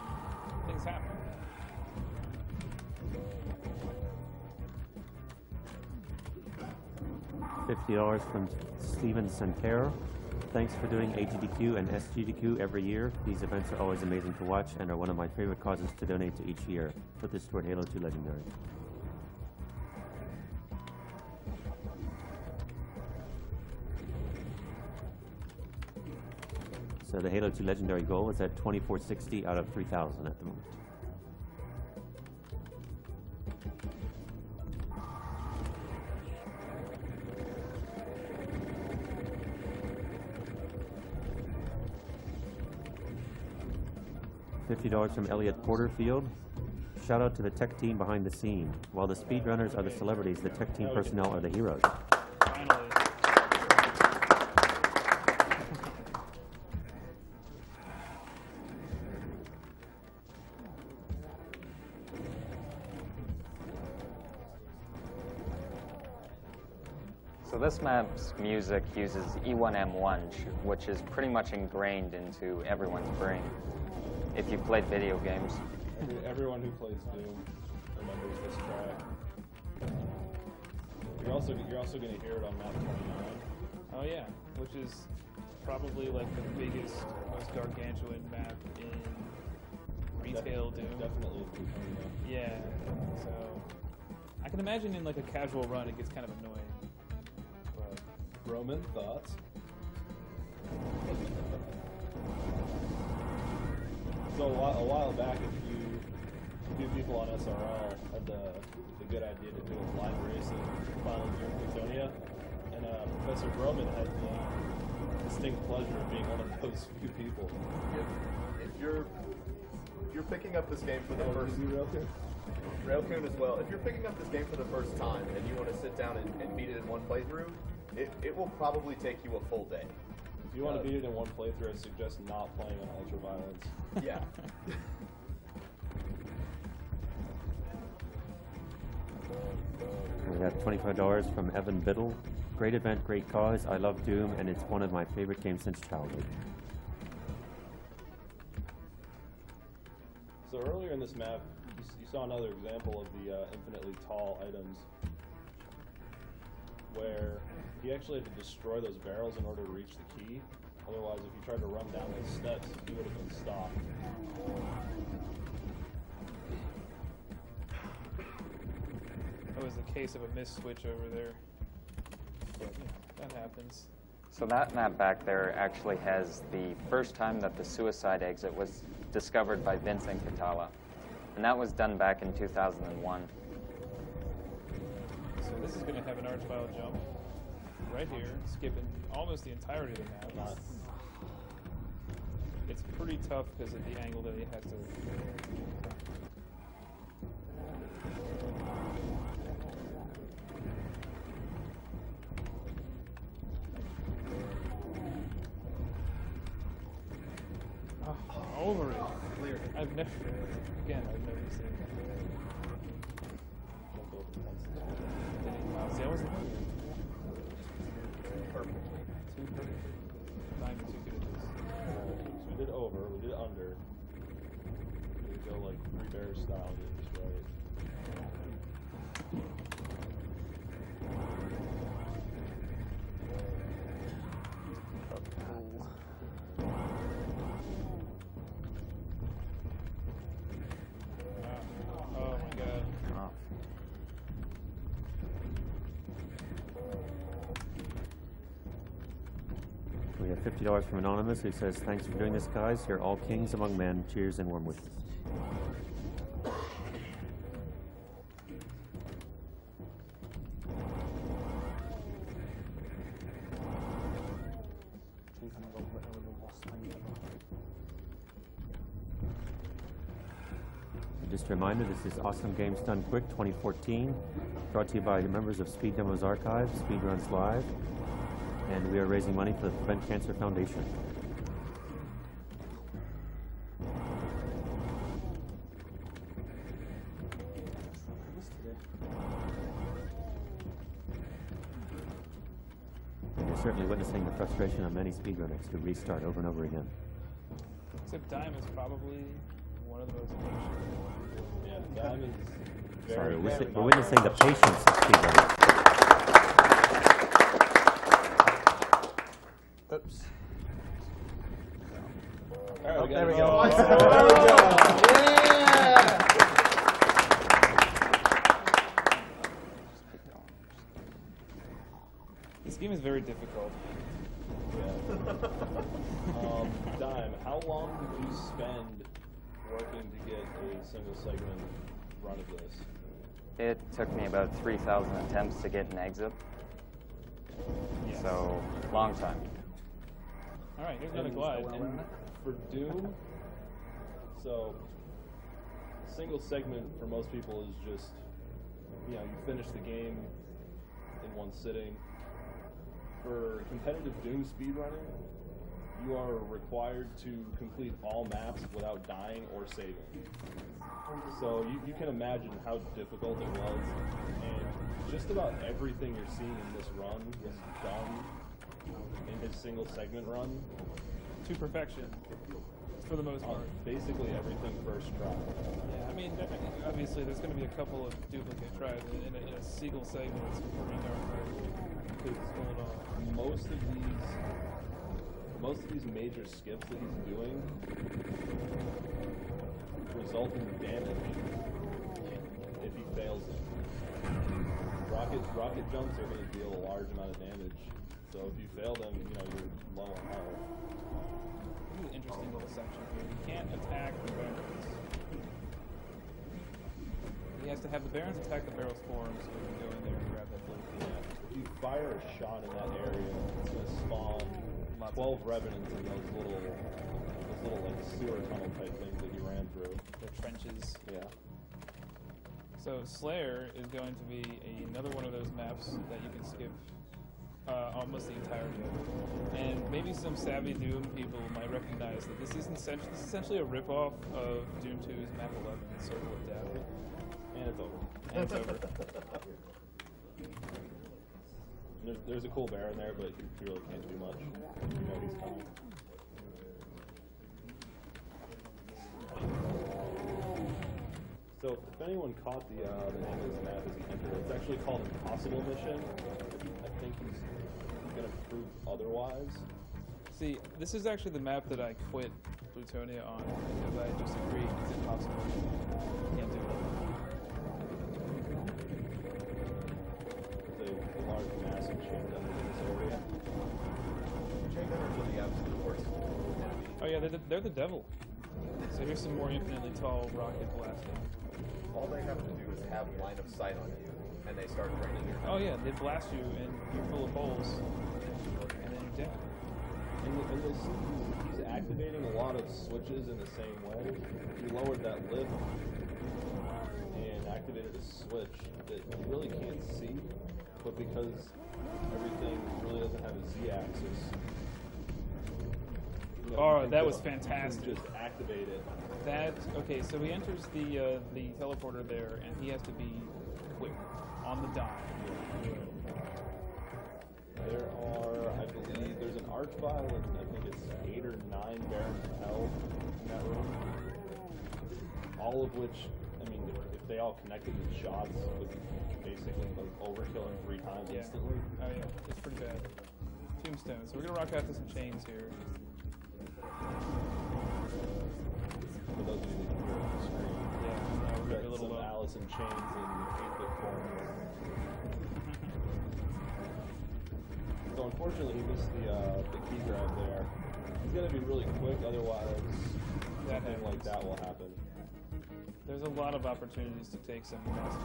things happen. $50 from Steven Santerre. Thanks for doing AGDQ and SGDQ every year. These events are always amazing to watch and are one of my favorite causes to donate to each year. Put this toward Halo 2 Legendary. So the Halo 2 Legendary goal is at 2460 out of 3000 at the moment. $50 from Elliot Porterfield. Shout out to the tech team behind the scene. While the speedrunners are the celebrities, the tech team personnel are the heroes. Finally. So this map's music uses E1M1, which is pretty much ingrained into everyone's brain. If you played video games. Everyone who plays Doom remembers this track. You're also going to hear it on map 29. Oh yeah, which is probably like the biggest, most gargantuan map in retail Doom. Definitely in Plutonia. Yeah, so I can imagine in like a casual run it gets kind of annoying. But Roman, thoughts? So a while back, a few people on SRL had the good idea to do a live race in Final Doom Plutonia, and Professor Broman had the distinct pleasure of being one of those few people. If you're picking up this game for the first Railcoon as well, if you're picking up this game for the first time and you want to sit down and beat it in one playthrough, it will probably take you a full day. If you want to beat it in one playthrough, I suggest not playing on Ultra Violence. Yeah. We have $25 from Evan Biddle. Great event, great cause. I love Doom, and it's one of my favorite games since childhood. So earlier in this map, you saw another example of the infinitely tall items, where you actually had to destroy those barrels in order to reach the key. Otherwise, if you tried to run down those steps, you would have been stopped. that was the case of a missed switch over there. But you know, that happens. So that map back there actually has the first time that the suicide exit was discovered by Vincent Catala. And that was done back in 2001. So this is going to have an arch-file jump right here, skipping almost the entirety of the map. It's pretty tough because of the angle that you have to. Oh, over it. Clear. I've never seen that. Wow, see, I wasn't Perfect. too perfect. Not even too good at this. So we did over, we did under. We go like Three Bears style, get it just right. Oh my god. Oh. We have $50 from Anonymous, who says, thanks for doing this, guys. You're all kings among men. Cheers and warm wishes. Just a reminder, this is Awesome Games Done Quick 2014, brought to you by members of Speed Demos Archive, Speedruns Live, and we are raising money for the Prevent Cancer Foundation. And you're certainly witnessing the frustration of many speedrunners who restart over and over again. Except Dime is probably one of the most patient. Yeah, Diamond's Sorry, very, we're witnessing the patience of speedrunners. Oops. All right, There we it. go. Oh. There we go. Yeah! This game is very difficult. Dime, how long did you spend working to get a single segment run of this? It took me about 3,000 attempts to get an exit. Yes. So, long time. All right, here's another glide. And for Doom, so single segment for most people is just, you finish the game in one sitting. For competitive Doom speedrunning, you are required to complete all maps without dying or saving. So you can imagine how difficult it was, and just about everything you're seeing in this run was done in his single segment run. To perfection, for the most part. Basically everything first try. Yeah, I mean, obviously there's going to be a couple of duplicate tries in a single segment. It's pretty darn hard to pull it off. Most of these major skips that he's doing result in damage if he fails them. Rocket jumps are going to deal a large amount of damage, so if you fail them, you're low on health. This is an interesting little section here. You can't attack the barrels. He has to have the barons attack the barrels for him so we can go in there and grab that blue. Yeah. If you fire a shot in that area, it's going to spawn 12 revenants in those little like sewer tunnel type things that you ran through. The trenches. Yeah. So Slayer is going to be another one of those maps that you can skip almost the entirety of. And maybe some savvy Doom people might recognize that this is essentially a ripoff of Doom 2's map 11, Circle of Death. And it's over. And it's over. There's a cool bear in there, but you really can't do much. You know he's coming. So if anyone caught the name of this map as he entered it, it's actually called Impossible Mission. I think he's going to prove otherwise. See, this is actually the map that I quit Plutonia on because I just agreed it's impossible. Can't do it. It's a large, massive chain gun in this area. Chain gunners are the absolute worst enemy. Oh yeah, they're the devil. So here's some more infinitely tall rocket blasting. All they have to do is have line of sight on you, and they start raining your Oh yeah, they blast you and you're full of holes, and then you're dead. And you'll see he's activating a lot of switches in the same way. He lowered that lift and activated a switch that you really can't see, but because everything really doesn't have a Z-axis. Oh, that was fantastic. You can just activate it. Okay, so he enters the teleporter there, and he has to be quick, on the dime. There are, I believe, there's an archvile, and I think it's 8 or 9 barons of hell in that room. All of which, I mean, if they all connected with shots, would basically overkill him 3 times instantly. Oh yeah, it's pretty bad. Tombstone. So we're gonna rock out to some chains here. For those of you that can hear on the screen. Yeah, we're gonna be a little some low. Alice in Chains in 8-bit form. So unfortunately, he missed the key grab there. He's gonna be really quick, otherwise something like that will happen. There's a lot of opportunities to take some mass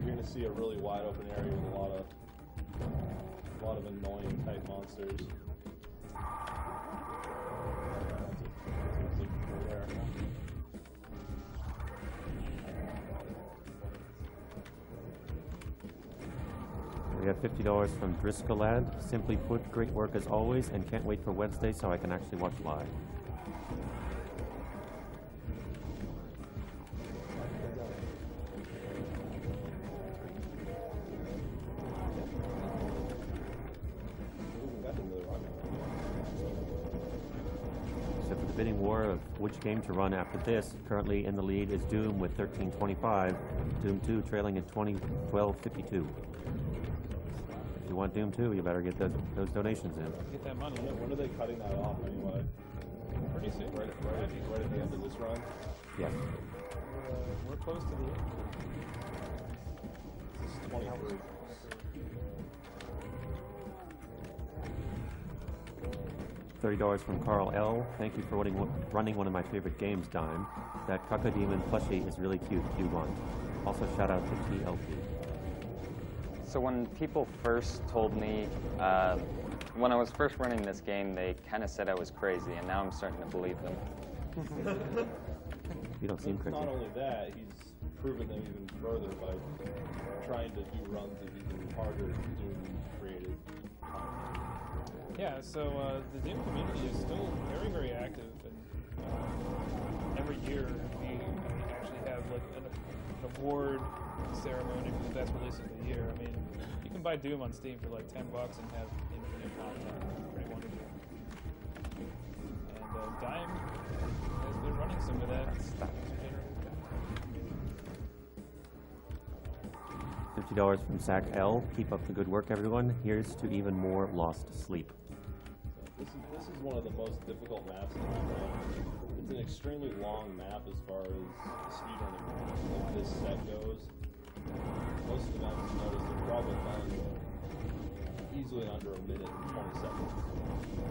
You're gonna see a really wide open area with a lot of annoying type monsters. There. We got $50 from Driscollad. Simply put, great work as always, and can't wait for Wednesday so I can actually watch live. So for the bidding war of which game to run after this, currently in the lead is Doom with 13.25, Doom 2 trailing at 12.52. If you want Doom 2, you better get those donations in. Get that money. When are they cutting that off anyway? Pretty soon. Right at the end of this run? Yes. We're close to the end. This is 23. $30 from Carl L. Thank you for running one of my favorite games, Dime. That Cacodemon plushie is really cute. Do want. Also, shout out to TLP. So when people first told me, when I was first running this game, they kind of said I was crazy, and now I'm starting to believe them. You don't seem crazy. Not only that, he's proven them even further by trying to do runs of even harder Doom created. Yeah, so the Doom community is still very, very active, and every year we actually have like an award ceremony for the best release of the year. I mean, you can buy Doom on Steam for like $10 and have infinite content. Pretty wonderful. And Dime has been running some of that. $50 from Zach L. Keep up the good work, everyone. Here's to even more lost sleep. This is one of the most difficult maps in the game. It's an extremely long map as far as speedrunning like this set goes. Most of the maps you notice are probably done easily under a minute and 20 seconds.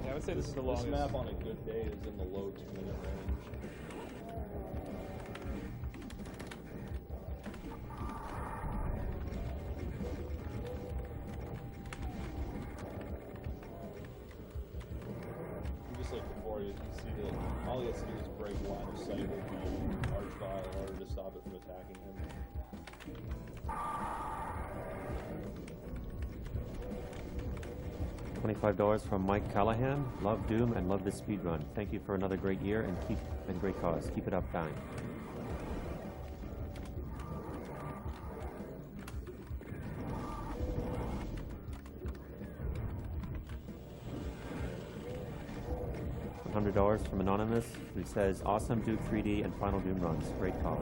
Yeah, I would say this is the longest. This map on a good day is in the low 2-minute range. Just like before, you see that all he has to do is break line of sight with the Archvile in order to stop it from attacking him. $25 from Mike Callahan. Love Doom and love this speedrun. Thank you for another great year and great cause. Keep it up, Dime. $100 from Anonymous, who says, awesome Duke 3D and Final Doom runs. Great call.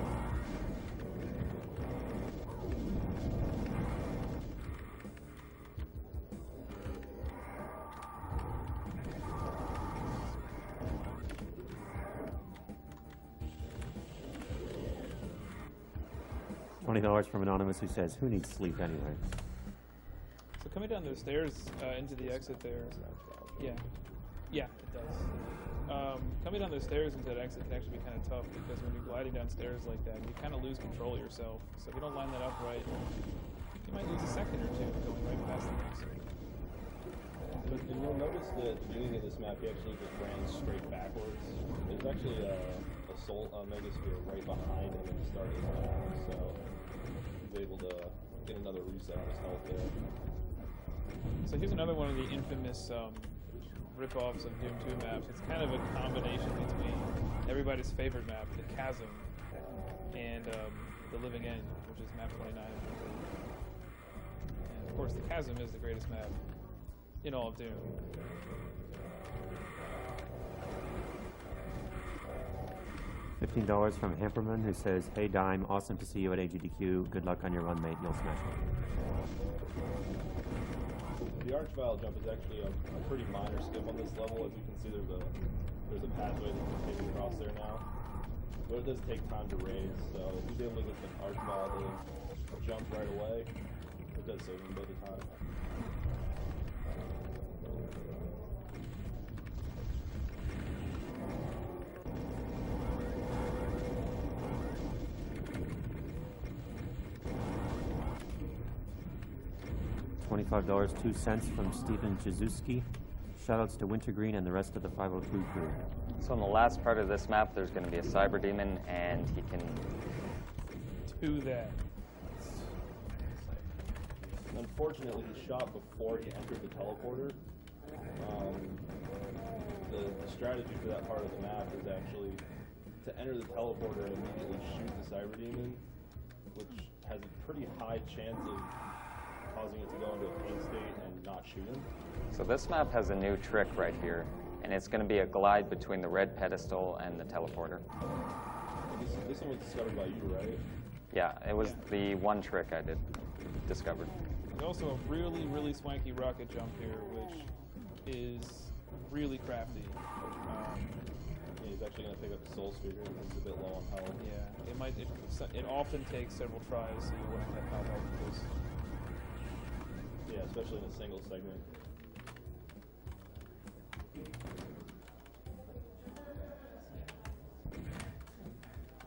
$20 from Anonymous, who says, who needs sleep anyway? So coming down those stairs into the exit there, yeah, it does. Coming down those stairs into that exit can actually be kind of tough because when you're gliding downstairs like that, you kind of lose control of yourself. So if you don't line that up right, you might lose a second or two going right past the exit. But you'll notice that at the beginning of this map, he actually just ran straight backwards. There's actually a soul megasphere right behind him at the start of the map, so he's able to get another reset on his health there. So here's another one of the infamous rip-offs of Doom 2 maps. It's kind of a combination between everybody's favorite map, the Chasm, and the Living End, which is map 29. And of course, the Chasm is the greatest map in all of Doom. $15 from Hamperman, who says, hey Dime, awesome to see you at AGDQ. Good luck on your run, mate. You'll smash it. The Archvile jump is actually a pretty minor skip on this level. As you can see, there's a pathway that you can take across there now. But it does take time to raise, so if he's able to get the Archvile to jump right away, it does save him a bit of time. $25.02 from Stephen Jazuski. Shoutouts to Wintergreen and the rest of the 502 crew. So in the last part of this map, there's going to be a Cyber Demon, and he can do that. Unfortunately, he shot before he entered the teleporter. The strategy for that part of the map is actually to enter the teleporter and immediately shoot the Cyber Demon, which has a pretty high chance of causing it to go into a pain state and not shoot him. So this map has a new trick right here, and it's going to be a glide between the red pedestal and the teleporter. This one was discovered by you, right? Yeah, it was the one trick I discovered. There's also a really, really swanky rocket jump here, which is really crafty. Yeah, he's actually going to pick up the Soul Sphere here because he's a bit low on health. Yeah, it often takes several tries, so you want to have high health for this. Yeah, especially in a single segment.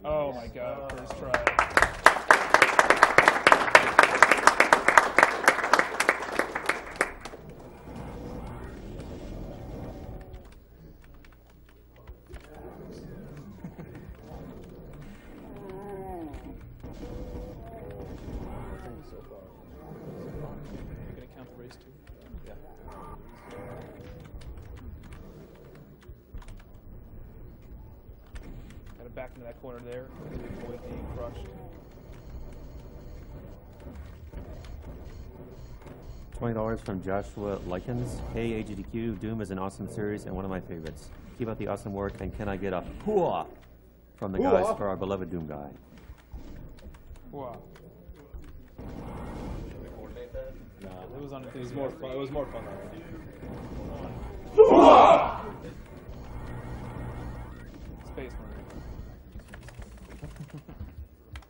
Oh my god, first try. So far. You're gonna count the race too? Yeah. Gotta back into that corner there to avoid being crushed. $20 from Joshua Likens. Hey, AGDQ, Doom is an awesome series and one of my favorites. Keep up the awesome work, and can I get a hooah from the guys for our beloved Doom guy? Wow. Should we coordinate that? Nah, It was on it was more fun. It was more fun already. Space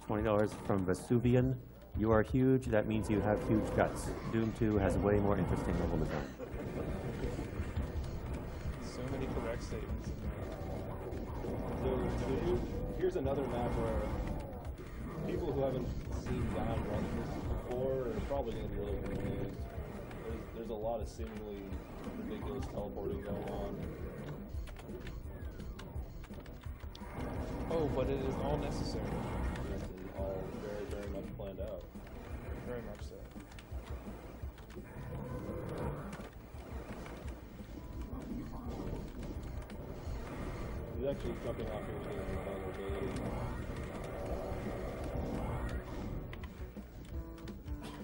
Marine. $20 from Vesuvian. You are huge. That means you have huge guts. Doom 2 has way more interesting level design. So many correct statements in there. So here's another map where people who haven't seen Dime run this before are probably going to be really confused. There's a lot of seemingly ridiculous teleporting going on. Oh, but it is all necessary. It's all very, very much planned out. Very much so. He's actually jumping off here to get vulnerability.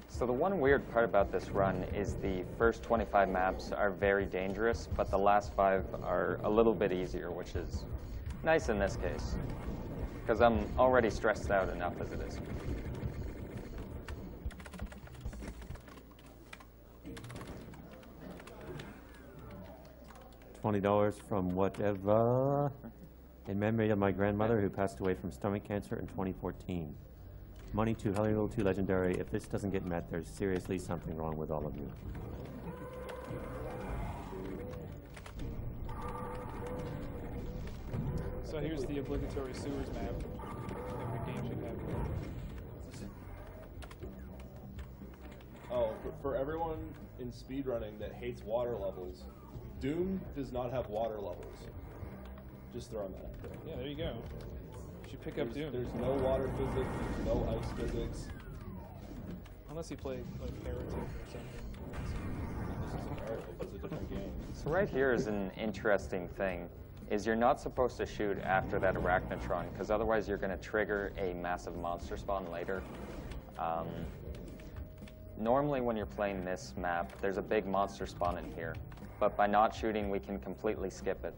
So the one weird part about this run is the first 25 maps are very dangerous, but the last 5 are a little bit easier, which is nice in this case, because I'm already stressed out enough as it is. $20 from whatever, in memory of my grandmother who passed away from stomach cancer in 2014. Money to Hollywood to Legendary. If this doesn't get met, there's seriously something wrong with all of you. So here's the obligatory sewers map. Every game should have it. Oh, for everyone in speedrunning that hates water levels, Doom does not have water levels. Just throwing that out there. Yeah, there you go. You should pick up Doom. There's no water physics, there's no ice physics. Unless you play like Heretic or something. This isn't Heretic, it's a different game. So right here is an interesting thing, is you're not supposed to shoot after that Arachnotron, because otherwise you're going to trigger a massive monster spawn later. Normally when you're playing this map, there's a big monster spawn in here, but by not shooting, we can completely skip it.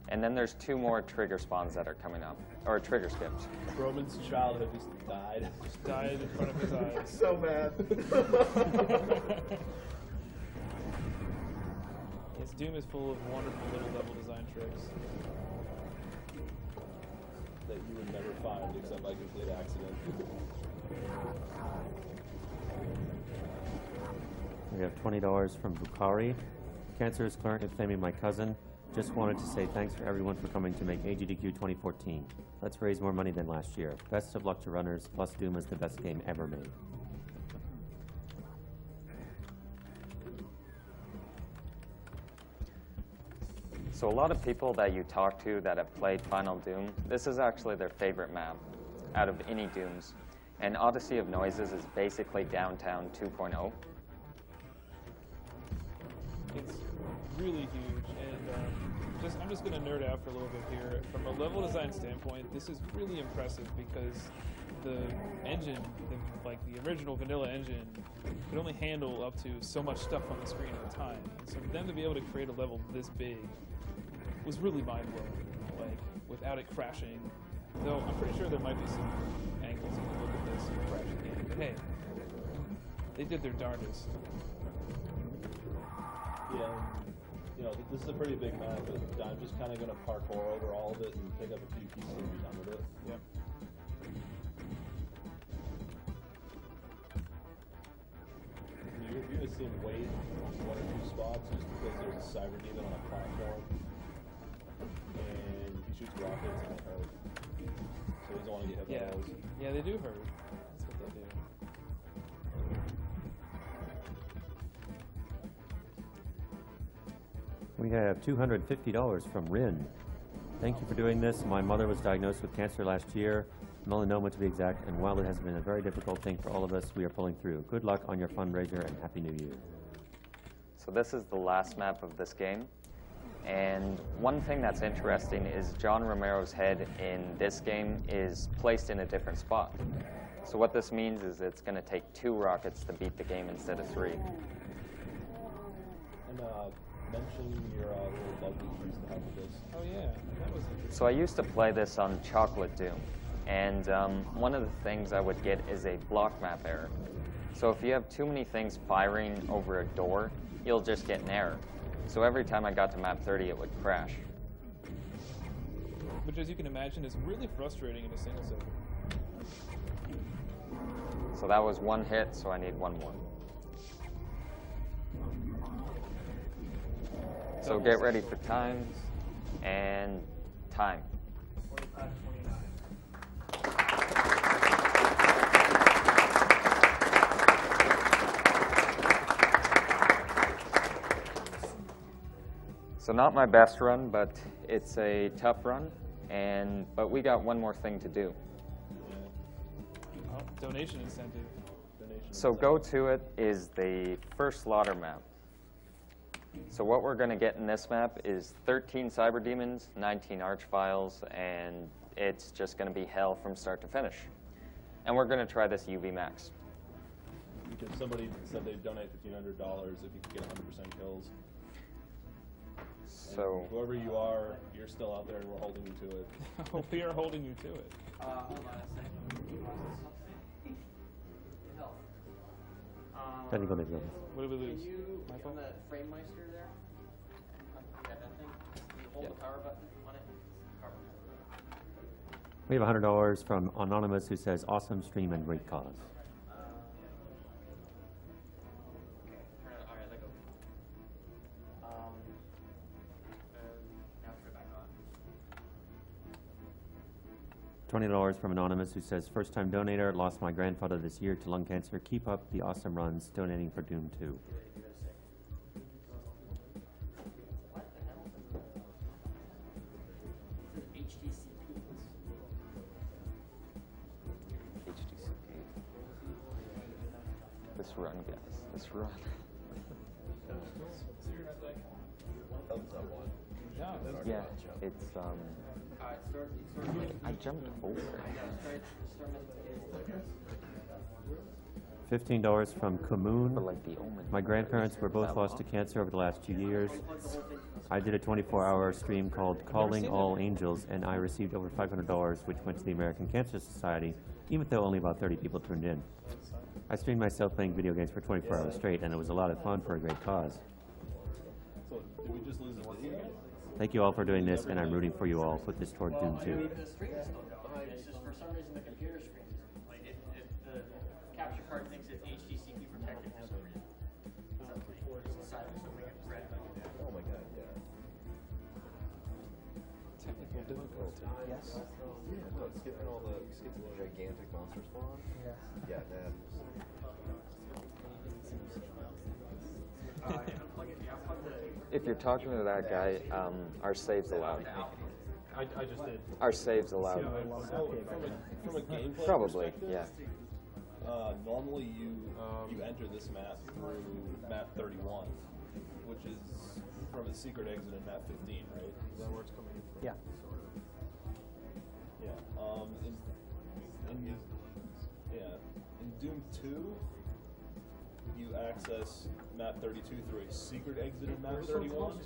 And then there's 2 more trigger spawns that are coming up, or trigger skips. Roman's childhood just died. Just died in front of his eyes. So bad. Yes, Doom is full of wonderful little level design tricks. That you would never find except by complete accident. We have $20 from Bukhari. Cancer is currently claiming my cousin. Just wanted to say thanks for everyone for coming to make AGDQ 2014. Let's raise more money than last year. Best of luck to runners, plus Doom is the best game ever made. So a lot of people that you talk to that have played Final Doom, this is actually their favorite map out of any Dooms. And Odyssey of Noises is basically Downtown 2.0. It's really huge, and I'm just going to nerd out for a little bit here. From a level design standpoint, this is really impressive because the engine, like the original vanilla engine, could only handle up to so much stuff on the screen at a time. And so for them to be able to create a level this big was really mind-blowing, like without it crashing. Though I'm pretty sure there might be some angles you can look at this crashing game. But hey, they did their darndest. Yeah, you know, this is a pretty big map, but I'm just kind of going to parkour over all of it and pick up a few pieces and be done with it. Yep. You're going to see him wait 1 or 2 spots just because there's a cyber demon on a platform. And He shoots rockets and they hurt. So he doesn't want to get hit Yeah. by those. Yeah, they do hurt. That's what they do. We have $250 from Rin. Thank you for doing this. My mother was diagnosed with cancer last year, melanoma to be exact, and while it has been a very difficult thing for all of us, we are pulling through. Good luck on your fundraiser and Happy New Year. So this is the last map of this game. And one thing that's interesting is John Romero's head in this game is placed in a different spot. So what this means is it's going to take 2 rockets to beat the game instead of 3. And mention your little bug that you used to have with this. Oh yeah, that was interesting. So I used to play this on Chocolate Doom. And one of the things I would get is a block map error. So if you have too many things firing over a door, you'll just get an error. So every time I got to map 30, it would crash. Which, as you can imagine, is really frustrating in a single second. So that was 1 hit, so I need 1 more. So get ready for time, and time. 25-29. So not my best run, but it's a tough run, but we got one more thing to do. Oh, donation incentive. So go to it is the first slaughter map. So what we're going to get in this map is 13 cyber demons, 19 archviles, and it's just going to be hell from start to finish. And we're going to try this UV max. Because somebody said they'd donate $1,500 if you could get 100% kills. So and whoever you are, you're still out there and we're holding you to it. We are holding you to it. Hold on a second. Health. Technical difficulties. What did we lose? Can you, My on fault? the frame meister there, that thing, you hold the power button on it? Power button. We have $100 from Anonymous who says, awesome stream and great cause. Okay, turn it, alright, let go. Now turn it back on. $20 from Anonymous who says, first time donator, lost my grandfather this year to lung cancer. Keep up the awesome runs, donating for Doom 2. What the hell? HDCP. HDCP. This run, guys. This run. Yeah, it's I jumped over. $15 from Kamoon. But like the Omen. My grandparents were both lost to cancer over the last 2 years. I did a 24-hour stream called Calling All Angels, and I received over $500, which went to the American Cancer Society, even though only about 30 people turned in. I streamed myself playing video games for 24 hours straight, and it was a lot of fun for a great cause. So, did we just lose the video? Thank you all for doing this, and I'm rooting for you all. Put this toward Doom 2. The stream is still going. It's just for some reason the computer screen is like the capture card thinks it's HDCP protected for some reason. It's decided to make it red. Oh my god, yeah. Technical difficulty. Yes. Yeah, no, skipping all the gigantic monster spawn. Yes. Yeah, that. If you're talking to that guy, our save's allowed. I just did. Our save's allowed. So, from a gameplay Probably, perspective, yeah. Normally you enter this map through map 31, which is from a secret exit in map 15, right? Is that where it's coming in from? Yeah. Yeah. In Doom 2, you access map 32 through a secret exit in map 31.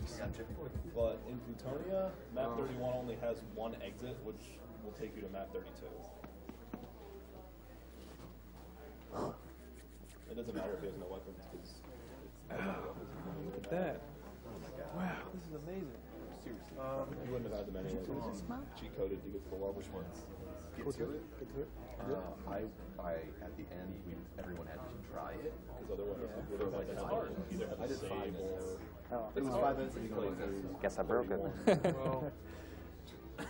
But in Plutonia, map 31 only has one exit, which will take you to map 32. It doesn't matter if he has no weapons, because Look at that. Wow, this is amazing. Seriously. you wouldn't have had them anyway. Cheat coded to get full level. Which ones? Get to it. Get to it. I at the end, everyone had to try it. Because otherwise, it would have like hard. Either have I to did 5 save minutes. or. Oh. It was 5 minutes and you go like this. Guess I broke it. Well,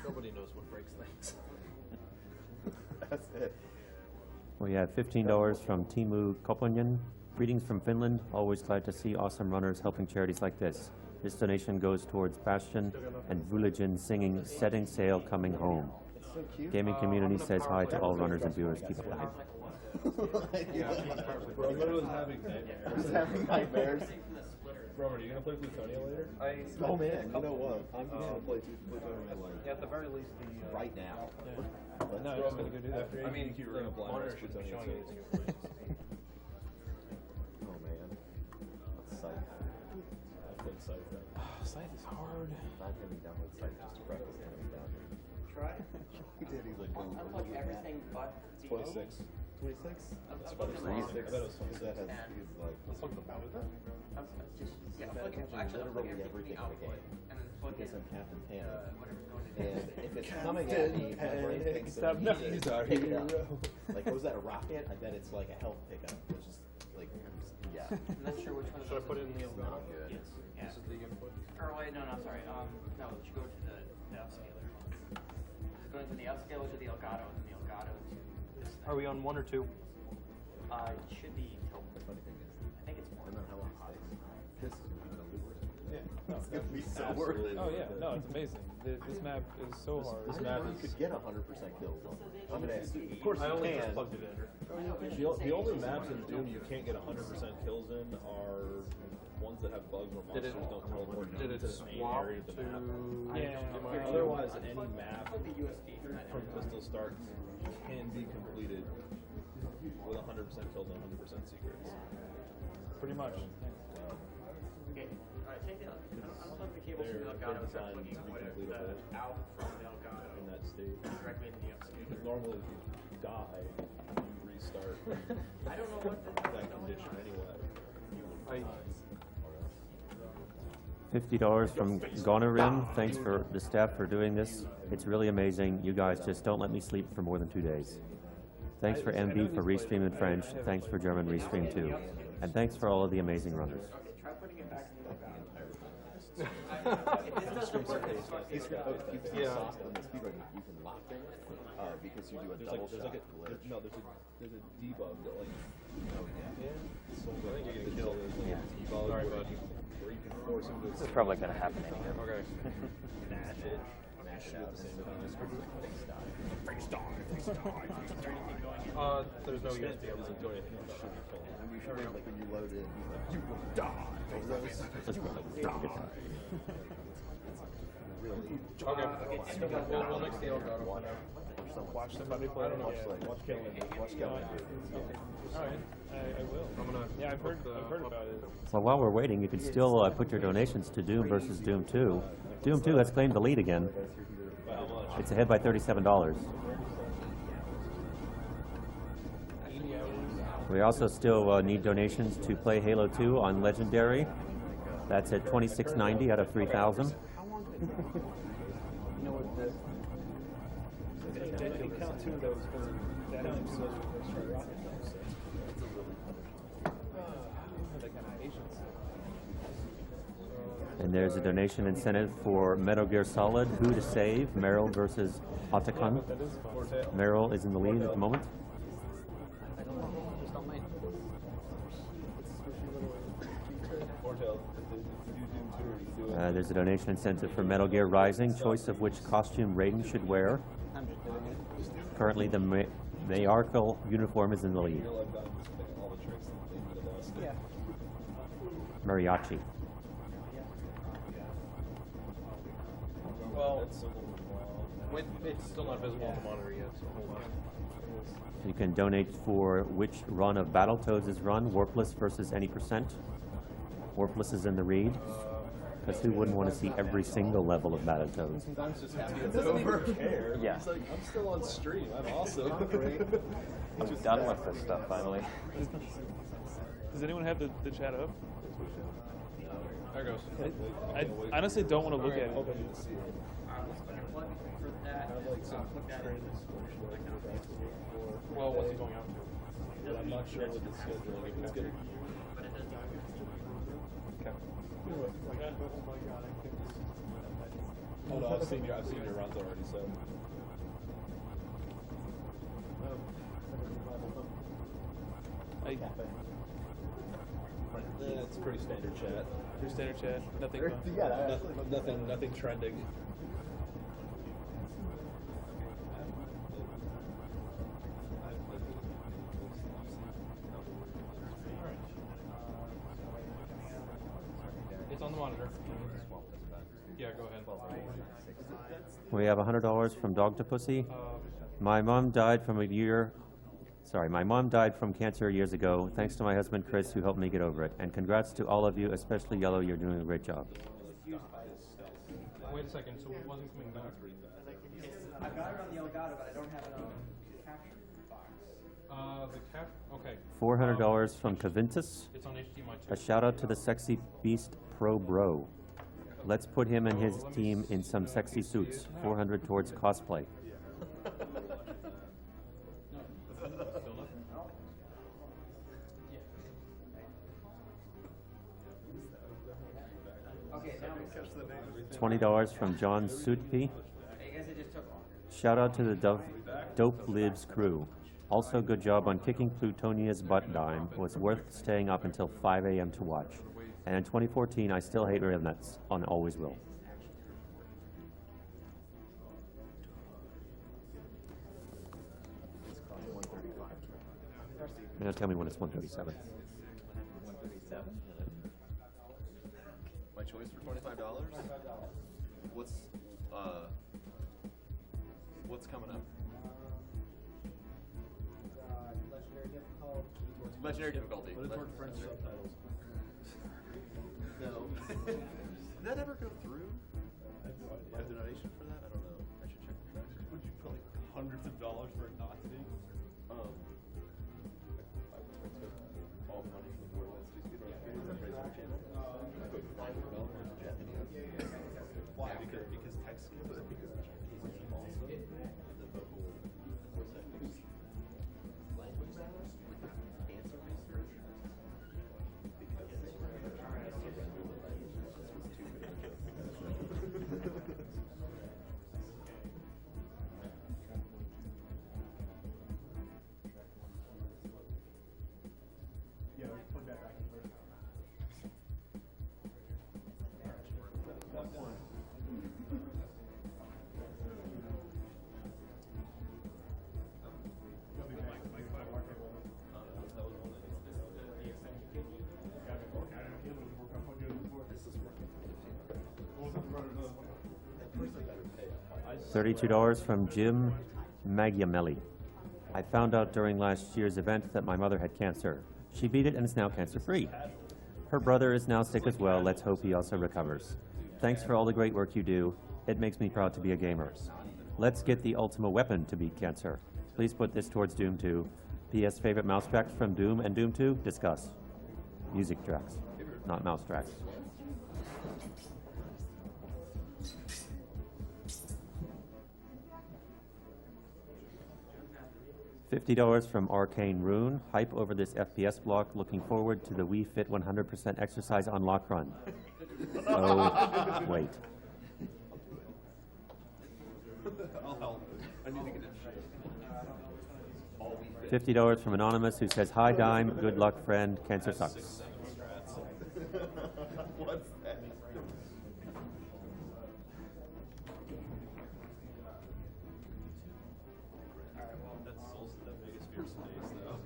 Nobody knows what breaks things. That's it. We have $15 from Timu Koponen. Greetings from Finland. Always glad to see awesome runners helping charities like this. This donation goes towards Bastion and Vuligin singing Setting Sail Coming Home. It's so cute. Gaming community says hi to all runners and viewers. Keep it live. Bro, literally having nightmares. I was having nightmares. Bro, are you gonna play Plutonia later? Oh man, you know what? I'm gonna play Plutonia like Yeah, at the very least, the right now. No, I'm just gonna go do that. After AGDQ, we're gonna blind monitor us should be Plutonia showing too. it. Oh man. Scythe. I've played Scythe then. Scythe is hard. Not gonna download Scythe just to practice enemy down here. Try. He did. He's like, boom. Unplug everything but the 26. 26? Unplug the I mouse. bet it was 26. That has is like Unplug the monitor? Yeah, unplug it. Actually, unplug literally everything everything from in the the output. game. And then plug Because in I'm Captain Panic. whatever's going in. And if it's coming at me, my brain thinks Stop that now. he's our hero. Like, was that a rocket? I bet it's like a health pickup, which is like, yeah. I'm not sure which one of Should I those put it is in the Elgato? Yes. Yeah. This is the input. Or wait, no, sorry. No, it should go to the upscaler. Going from the upscaler to the Elgato, and then the Elgato to this thing. Are we on 1 or 2? It should be till. The funny thing is, I think it's more. I don't know how long it takes. This is gonna be Yeah. It's gonna be so Absolutely. worth it. Oh yeah, no, it's amazing. This map is so hard. I didn't know you could get 100% kills on it. I mean, of course I you only can. just plugged it in. The only maps in Doom you can't get 100% kills in are ones that have bugs or monsters Did it- don't teleport Did into it the main swap area of the map. to? Yeah. Otherwise, any map The USB from that from pistol start can be completed with 100% kills and 100% secrets. Pretty much. Okay. Alright, take the unplug the cables from the They're Elgato and start designed plugging to be whatever completable. out from the Elgato In that state. directly into the Because upscaler. normally if you die, you restart I don't know what the that condition anyway. $50 from Gonerin. Thanks for the staff for doing this. It's really amazing. You guys just don't let me sleep for more than 2 days. Thanks for MB for restream in French. Thanks for German restream too. And thanks for all of the amazing runners. Try putting it back in the Elgato. If this doesn't work, it's fucking He's Elgato. gonna keep the soft on this keyboard. You can lock it because you do a There's double like, shot there's glitch. a debug that like, Oh yeah. so I think you're gonna kill. Yeah. Debug Sorry, where bud. you can force him to. This is probably gonna happen in here. Okay. Mash it. Mash it out. And so he just goes like face dive. There's no It USB. doesn't do anything. It shouldn't kill him. And you should like when you load in, he's like, you will die. Let's go. Really. Okay. We'll next the Elgato. Watch somebody play. Watch Kellen. Watch Kellen. All right, I will. I'm gonna. Yeah, I've heard about it. Well, while we're waiting, you can still put your donations to Doom versus Doom 2. Doom 2 has claimed the lead again. By how much? It's ahead by $37. We also still need donations to play Halo 2 on Legendary. That's at $26.90 out of 3,000. I can count 2 of those because that happens so rocket that kind of patience. And there's a donation incentive for Metal Gear Solid, Who to Save, Meryl versus Otacon. That is fun. Meryl is in the lead at the moment. Fortail, if you do Doom 2 or you do it. There's a donation incentive for Metal Gear Rising, choice of which costume Raiden should wear. Currently, the Mayarkle uniform is in the lead. Real life guy just picking all the tricks and things the best. Mariachi. Well, That's simple. it's still not visible on the monitor yet, so hold on. You can donate for which run of Battletoads is run, Warpless versus any percent. Warpless is in the read, because who wouldn't want to see every single level of Battletoads? Don's just happy it's over. Care. Yeah. He's like, I'm still on stream. I'm awesome. I'm done with this stuff finally. Does anyone have the chat up? There it goes. I honestly don't want to look at I hope I it. get to see it. Plug for that. I have like some Plug that training in. Well, what's it going out to? but I'm not sure what the scheduling. If it's good. But it does Okay. Oh no, I've seen your runs already, so. It's pretty standard chat. Pretty standard chat. Nothing. Nothing trending. It's on the monitor. Yeah, go ahead. We have $100 from Dog to Pussy. My mom died from cancer years ago. Thanks to my husband Chris, who helped me get over it. And congrats to all of you, especially Yellow. You're doing a great job. Wait a second. So it wasn't coming back. I've got it on the Elgato, but I don't have it on the capture box. Okay. $400 from Cavintus. It's on HDMI too. A shout out to the Sexy Beast Pro Bro. Let's put him and his team in some sexy suits. 400 towards cosplay. $20 from John Sootpi. Shout out to the Dope Lives crew. Also, good job on kicking Plutonia's butt dime. Was worth staying up until 5 a.m. to watch. And in 2014, I still hate rail nets, and always will. Now tell me when it's 137. 137? My choice for $25? What's coming up? Legendary difficulty. What is French subtitles? No. Did that ever go through? I have no idea. A donation for that? I don't know. I should check the prices. Would you put like hundreds of dollars for it not to be? I took all the money from the Borderlands 2 speedrun creators and raised my channel. I put 5 developers in Japanese. Why? Because text skills. Because the Japanese is awesome. The vocal voice acting. Language matters. Answer research. Because they surrender the language. This was too good a joke. Yeah, put that back in first. $32 from Jim Magiamelli. I found out during last year's event that my mother had cancer. She beat it and is now cancer-free. Her brother is now sick as well. Let's hope he also recovers. Thanks for all the great work you do. It makes me proud to be a gamer. Let's get the ultimate weapon to beat cancer. Please put this towards Doom 2. P.S. Favorite mouse tracks from Doom and Doom 2? Discuss. Music tracks, not mouse tracks. $50 from Arcane Rune. Hype over this FPS block. Looking forward to the Wii Fit 100% exercise on lock run. Oh, wait. I'll help. I need to get it. $50 from Anonymous, who says, "Hi Dime, good luck friend, cancer sucks." What's that? That Vegas Fear Space, though.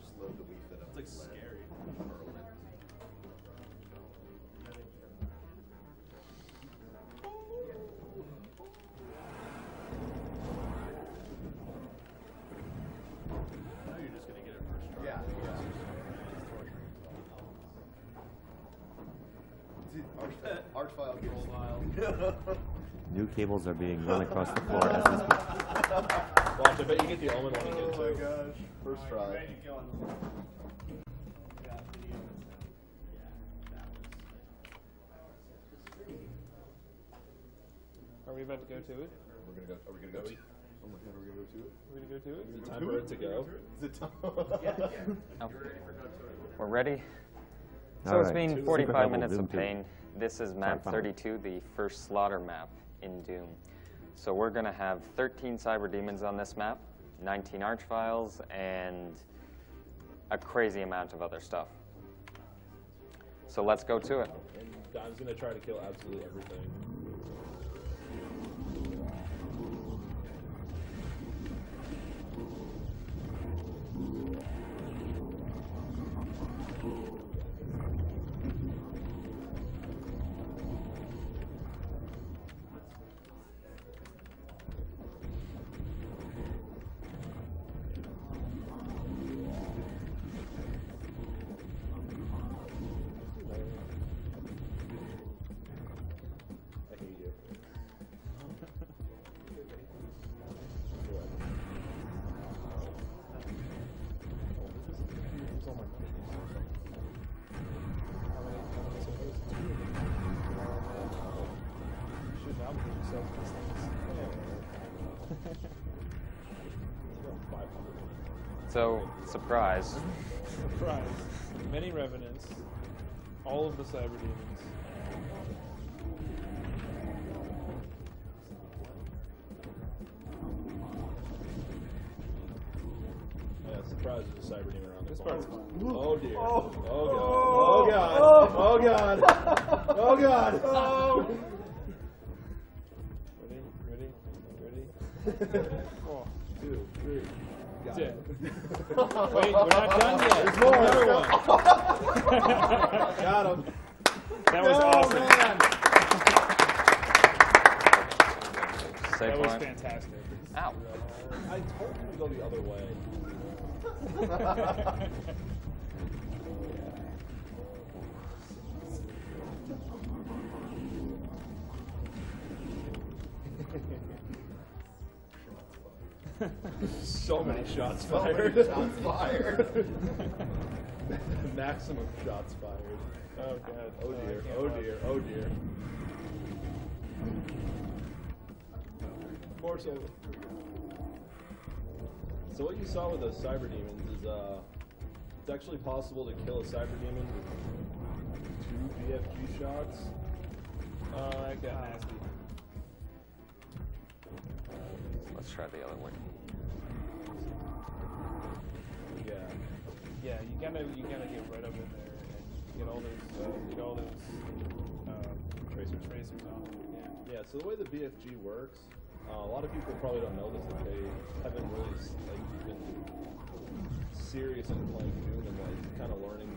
Just load the Wii Fit up. It's like scary. Now you're just gonna get it first try. Yeah. Archfile gives New cables are being run across the floor as we speak. Watch, I bet you get the Omen one again, Oh my too. gosh. First try. Are we about to go to it? Are we gonna go to it? Oh my god, are we gonna go to it? We're gonna go to it? Is it time for it to go? Is it time? Oh. We're ready. So All it's right. been Super 45 Double minutes Doom of 2. pain. This is map Sorry, 32, the first slaughter map. in Doom. So we're going to have 13 cyber demons on this map, 19 archviles, and a crazy amount of other stuff. So let's go to it. And Dime's going to try to kill absolutely everything. I hate you. Should nominate yourself for these things. So, surprise. Surprise. Many revenants. All of the cyber demons. Yeah, surprise, there's a cyber demon around This the part's corner. fun. Oh dear. Oh god. Oh god. Oh god. Oh god. Ready? Oh. 2, 3. Got Dead. it. Wait, we're not done yet. There's more. Another one. Got him. That was Oh, awesome. man. Safe That was line. fantastic. Ow. I told you to go the other way. So many shots fired. Shots fired. Maximum shots fired. Oh god. Oh No, I dear. can't Oh watch. dear. Oh dear. Force over. So what you saw with those cyber demons is it's actually possible to kill a cyber demon with 2 BFG shots. Oh, that got nasty. Let's try the other way. Yeah. Yeah, you gotta get right up in there and get all those tracers on. Yeah. Yeah, so the way the BFG works, a lot of people probably don't know this, that they haven't really been serious in playing Doom and kind of learning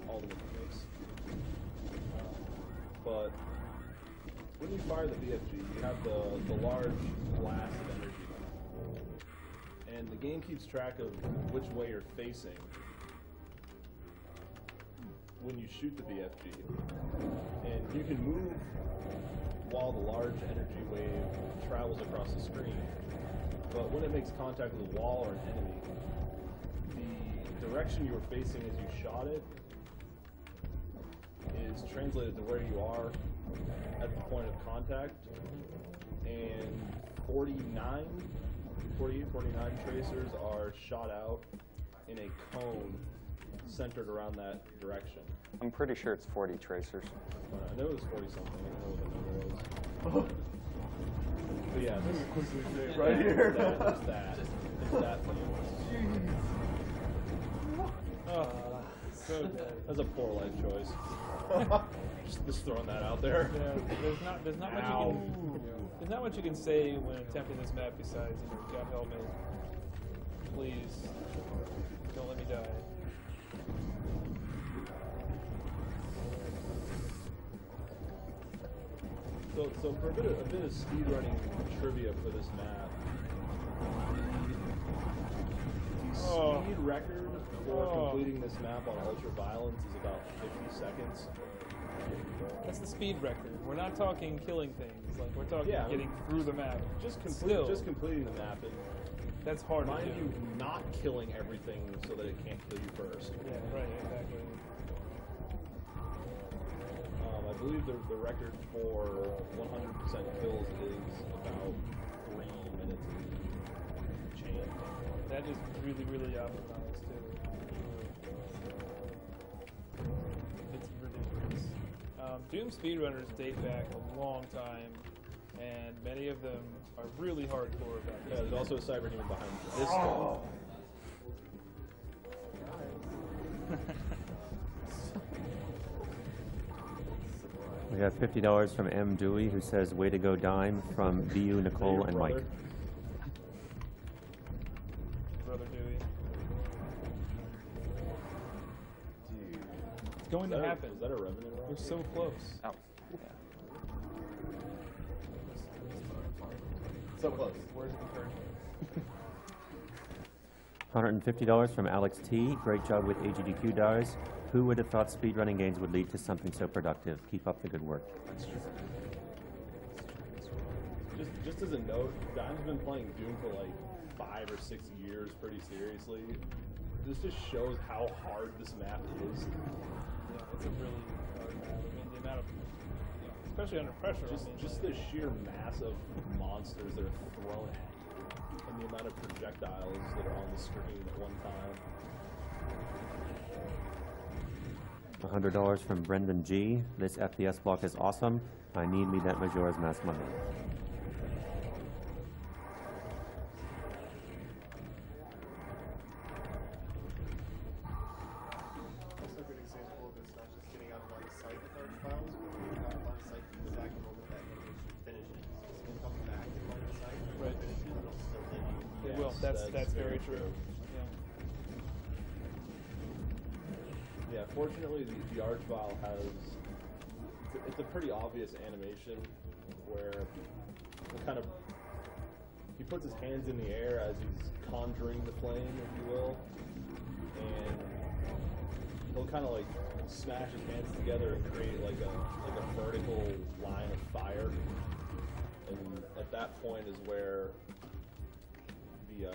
all the mechanics. But when you fire the BFG, you have the large blast of energy, and the game keeps track of which way you're facing when you shoot the BFG, and you can move while the large energy wave travels across the screen. But when it makes contact with a wall or an enemy, the direction you were facing as you shot it is translated to where you are at the point of contact. And 48, 49 tracers are shot out in a cone centered around that direction. I'm pretty sure it's 40 tracers. I know it was 40 something. I don't know what the number was. But yeah, Right here. There's that thing. Oh, so good. That's a poor life choice. just throwing that out there. Yeah, there's not much you can say when attempting this map besides, God help me. Please, don't let me die. So for a bit of speedrunning trivia for this map, the speed record for completing this map on Ultraviolence is about 50 seconds. That's the speed record. We're not talking killing things. Like we're talking getting through the map. Just completing the map. And that's hard. Mind to do. you, not killing everything so that it can't kill you first. Yeah, right, exactly. I believe the record for 100% kills is about 3 minutes and change. That is really, really optimized too. It's ridiculous. Doom speedrunners date back a long time, and many of them are really hardcore about Yeah, this. there's also a cyber demon behind this guy. We have $50 from M. Dewey, who says, "Way to go, Dime," from BU, Nicole, and Mike. Brother Dewey. It's going to happen. Is that a revenue roll? We're so close. Oh. So close. Where's the turn? $150 from Alex T. Great job with AGDQ dies. Who would have thought speedrunning games would lead to something so productive? Keep up the good work. Just as a note, Dime's been playing Doom for like 5 or 6 years pretty seriously. This just shows how hard this map is. Yeah, it's a really hard map. I mean, the amount of, especially under pressure. Just the sheer mass of monsters that are thrown at you, and the amount of projectiles that are on the screen at one time. $100 from Brendan G. This FPS block is awesome. I need me that Majora's Mask money. Also a good example of this, not just getting out of line of sight with arch files, but getting out of line of sight the exact moment that animation finishes. So when it comes back in line of sight, Right. finishes, it'll still hit you. It will. That's very true. Yeah, fortunately, the arch file has. It's a pretty obvious animation where he puts his hands in the air as he's conjuring the flame, if you will, and he'll kind of like smash his hands together and create like a vertical line of fire, and at that point is where the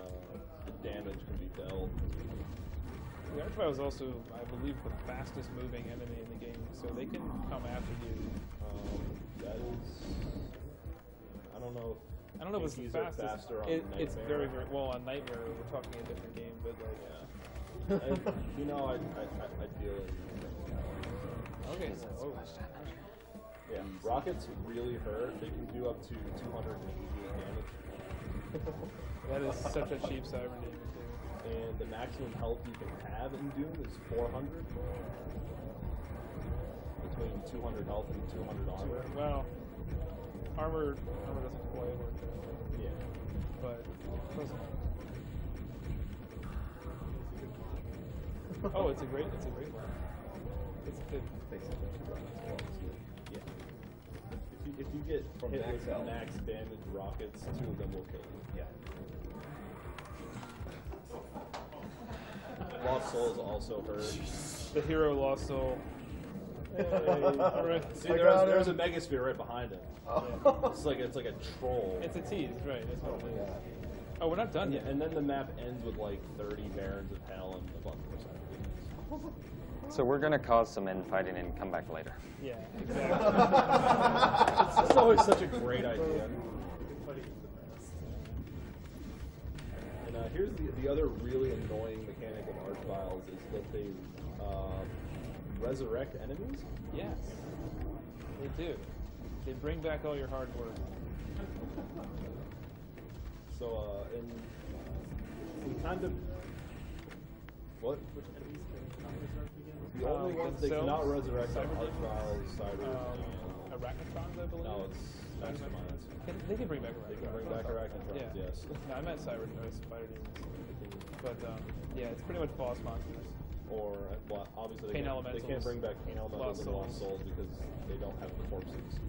damage can be dealt. The Archvile is also, I believe, the fastest moving enemy in the game, so they can come after you. That is, I don't know. I don't know if it's the Pinkies are fastest. faster on It's Nightmare. very, very well on Nightmare. We're talking a different game, but like, You know, I feel it. okay. So, Yeah, rockets really hurt. They can do up to 288 damage. that is such a cheap cyber demon too. And the maximum health you can have in Doom is 400. Between 200 health and 200 armor. Well, armor doesn't quite work that way. Yeah. But close enough. Oh, it's a great one. It's good. Yeah. If you get From hit max with health. max damage rockets, 2 of them will kill you. Yeah. Lost Souls also hurt. The hero lost soul. Hey, right. See, there's a Megasphere right behind him. Oh. It's like a troll. It's a tease, right? That's what it is. Oh, we're not done Yeah, yet. and then the map ends with like 30 Barons of Hell and a bunch of percent. So we're going to cause some infighting and come back later. Yeah, exactly. It's always such a great idea. And here's the other really annoying mechanic of Archviles is that they resurrect enemies. Yes, they do. They bring back all your hard work. So, and we kind of what? Which enemies can not resurrect again? The only ones they cannot resurrect are Archviles, Cybers, and Arachnotrons, I believe. no, it's Masterminds. They can bring back They Arachnotrons. can bring back Arachnotrons, Yeah. yes. No, I meant spider demons. But yeah, it's pretty much boss monsters. Or, well, obviously Pain they elementals, can't bring back Pain Elementals and Lost Souls because they don't have the corpses.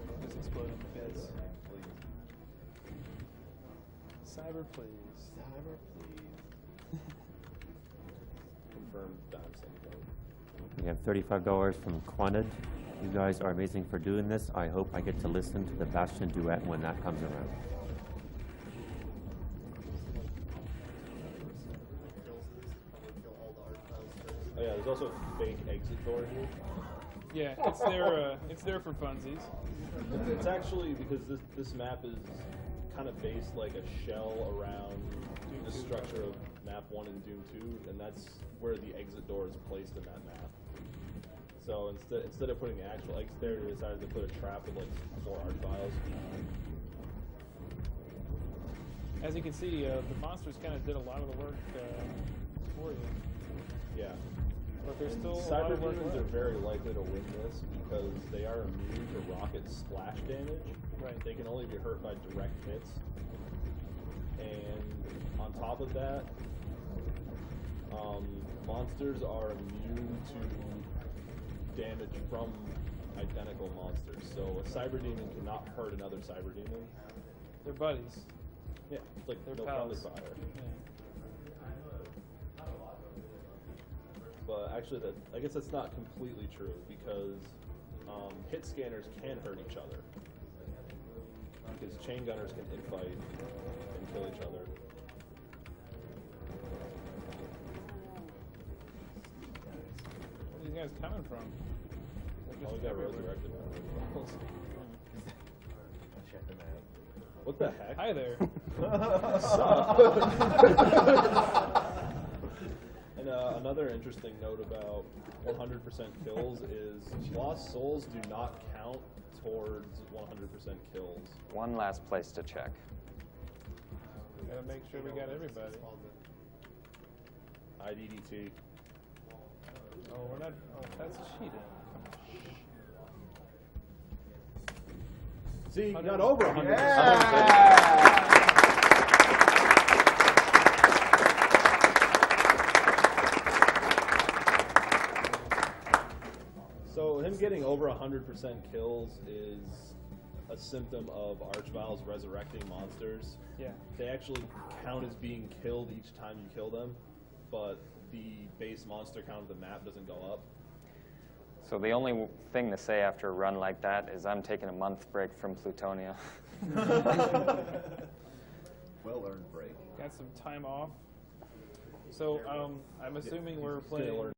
They'll just explode in bits. Cyber, please. Cyber, please. Confirmed Dime Syndicate. We have $35 from Quanid. You guys are amazing for doing this. I hope I get to listen to the Bastion duet when that comes around. Oh yeah, there's also a fake exit door here. Yeah, it's there for funsies. It's actually because this map is kind of based like a shell around the structure of map 1 and Doom 2, and that's where the exit door is placed in that map. So instead of putting actual eggs there, we decided to put a trap with like 4 archviles. As you can see, the monsters kind of did a lot of the work for you. Yeah. But there's And still a lot cyber of work demons left. are very likely to win this because they are immune to rocket splash damage. Right. They can only be hurt by direct hits. And on top of that, monsters are immune to damage from identical monsters. So a cyber demon cannot hurt another cyber demon. They're buddies. Yeah, it's like They're no friendly pals. fire. Yeah. But actually, I guess that's not completely true because hit scanners can hurt each other. Because chain gunners can infight and kill each other. Where are these guys coming from? They're Oh, we just got everywhere. resurrected. Check them out. What the heck? Hi there. And another interesting note about 100% kills is lost souls do not count towards 100% kills. One last place to check. Gotta make sure we got everybody. IDDT. Oh, we're not. Oh, that's cheating. See, you got over 100%. So him getting over 100% kills is a symptom of Archviles resurrecting monsters. Yeah. They actually count as being killed each time you kill them, but the base monster count of the map doesn't go up. So the only thing to say after a run like that is I'm taking a month break from Plutonia. Well-earned break. Got some time off. So I'm assuming we're playing.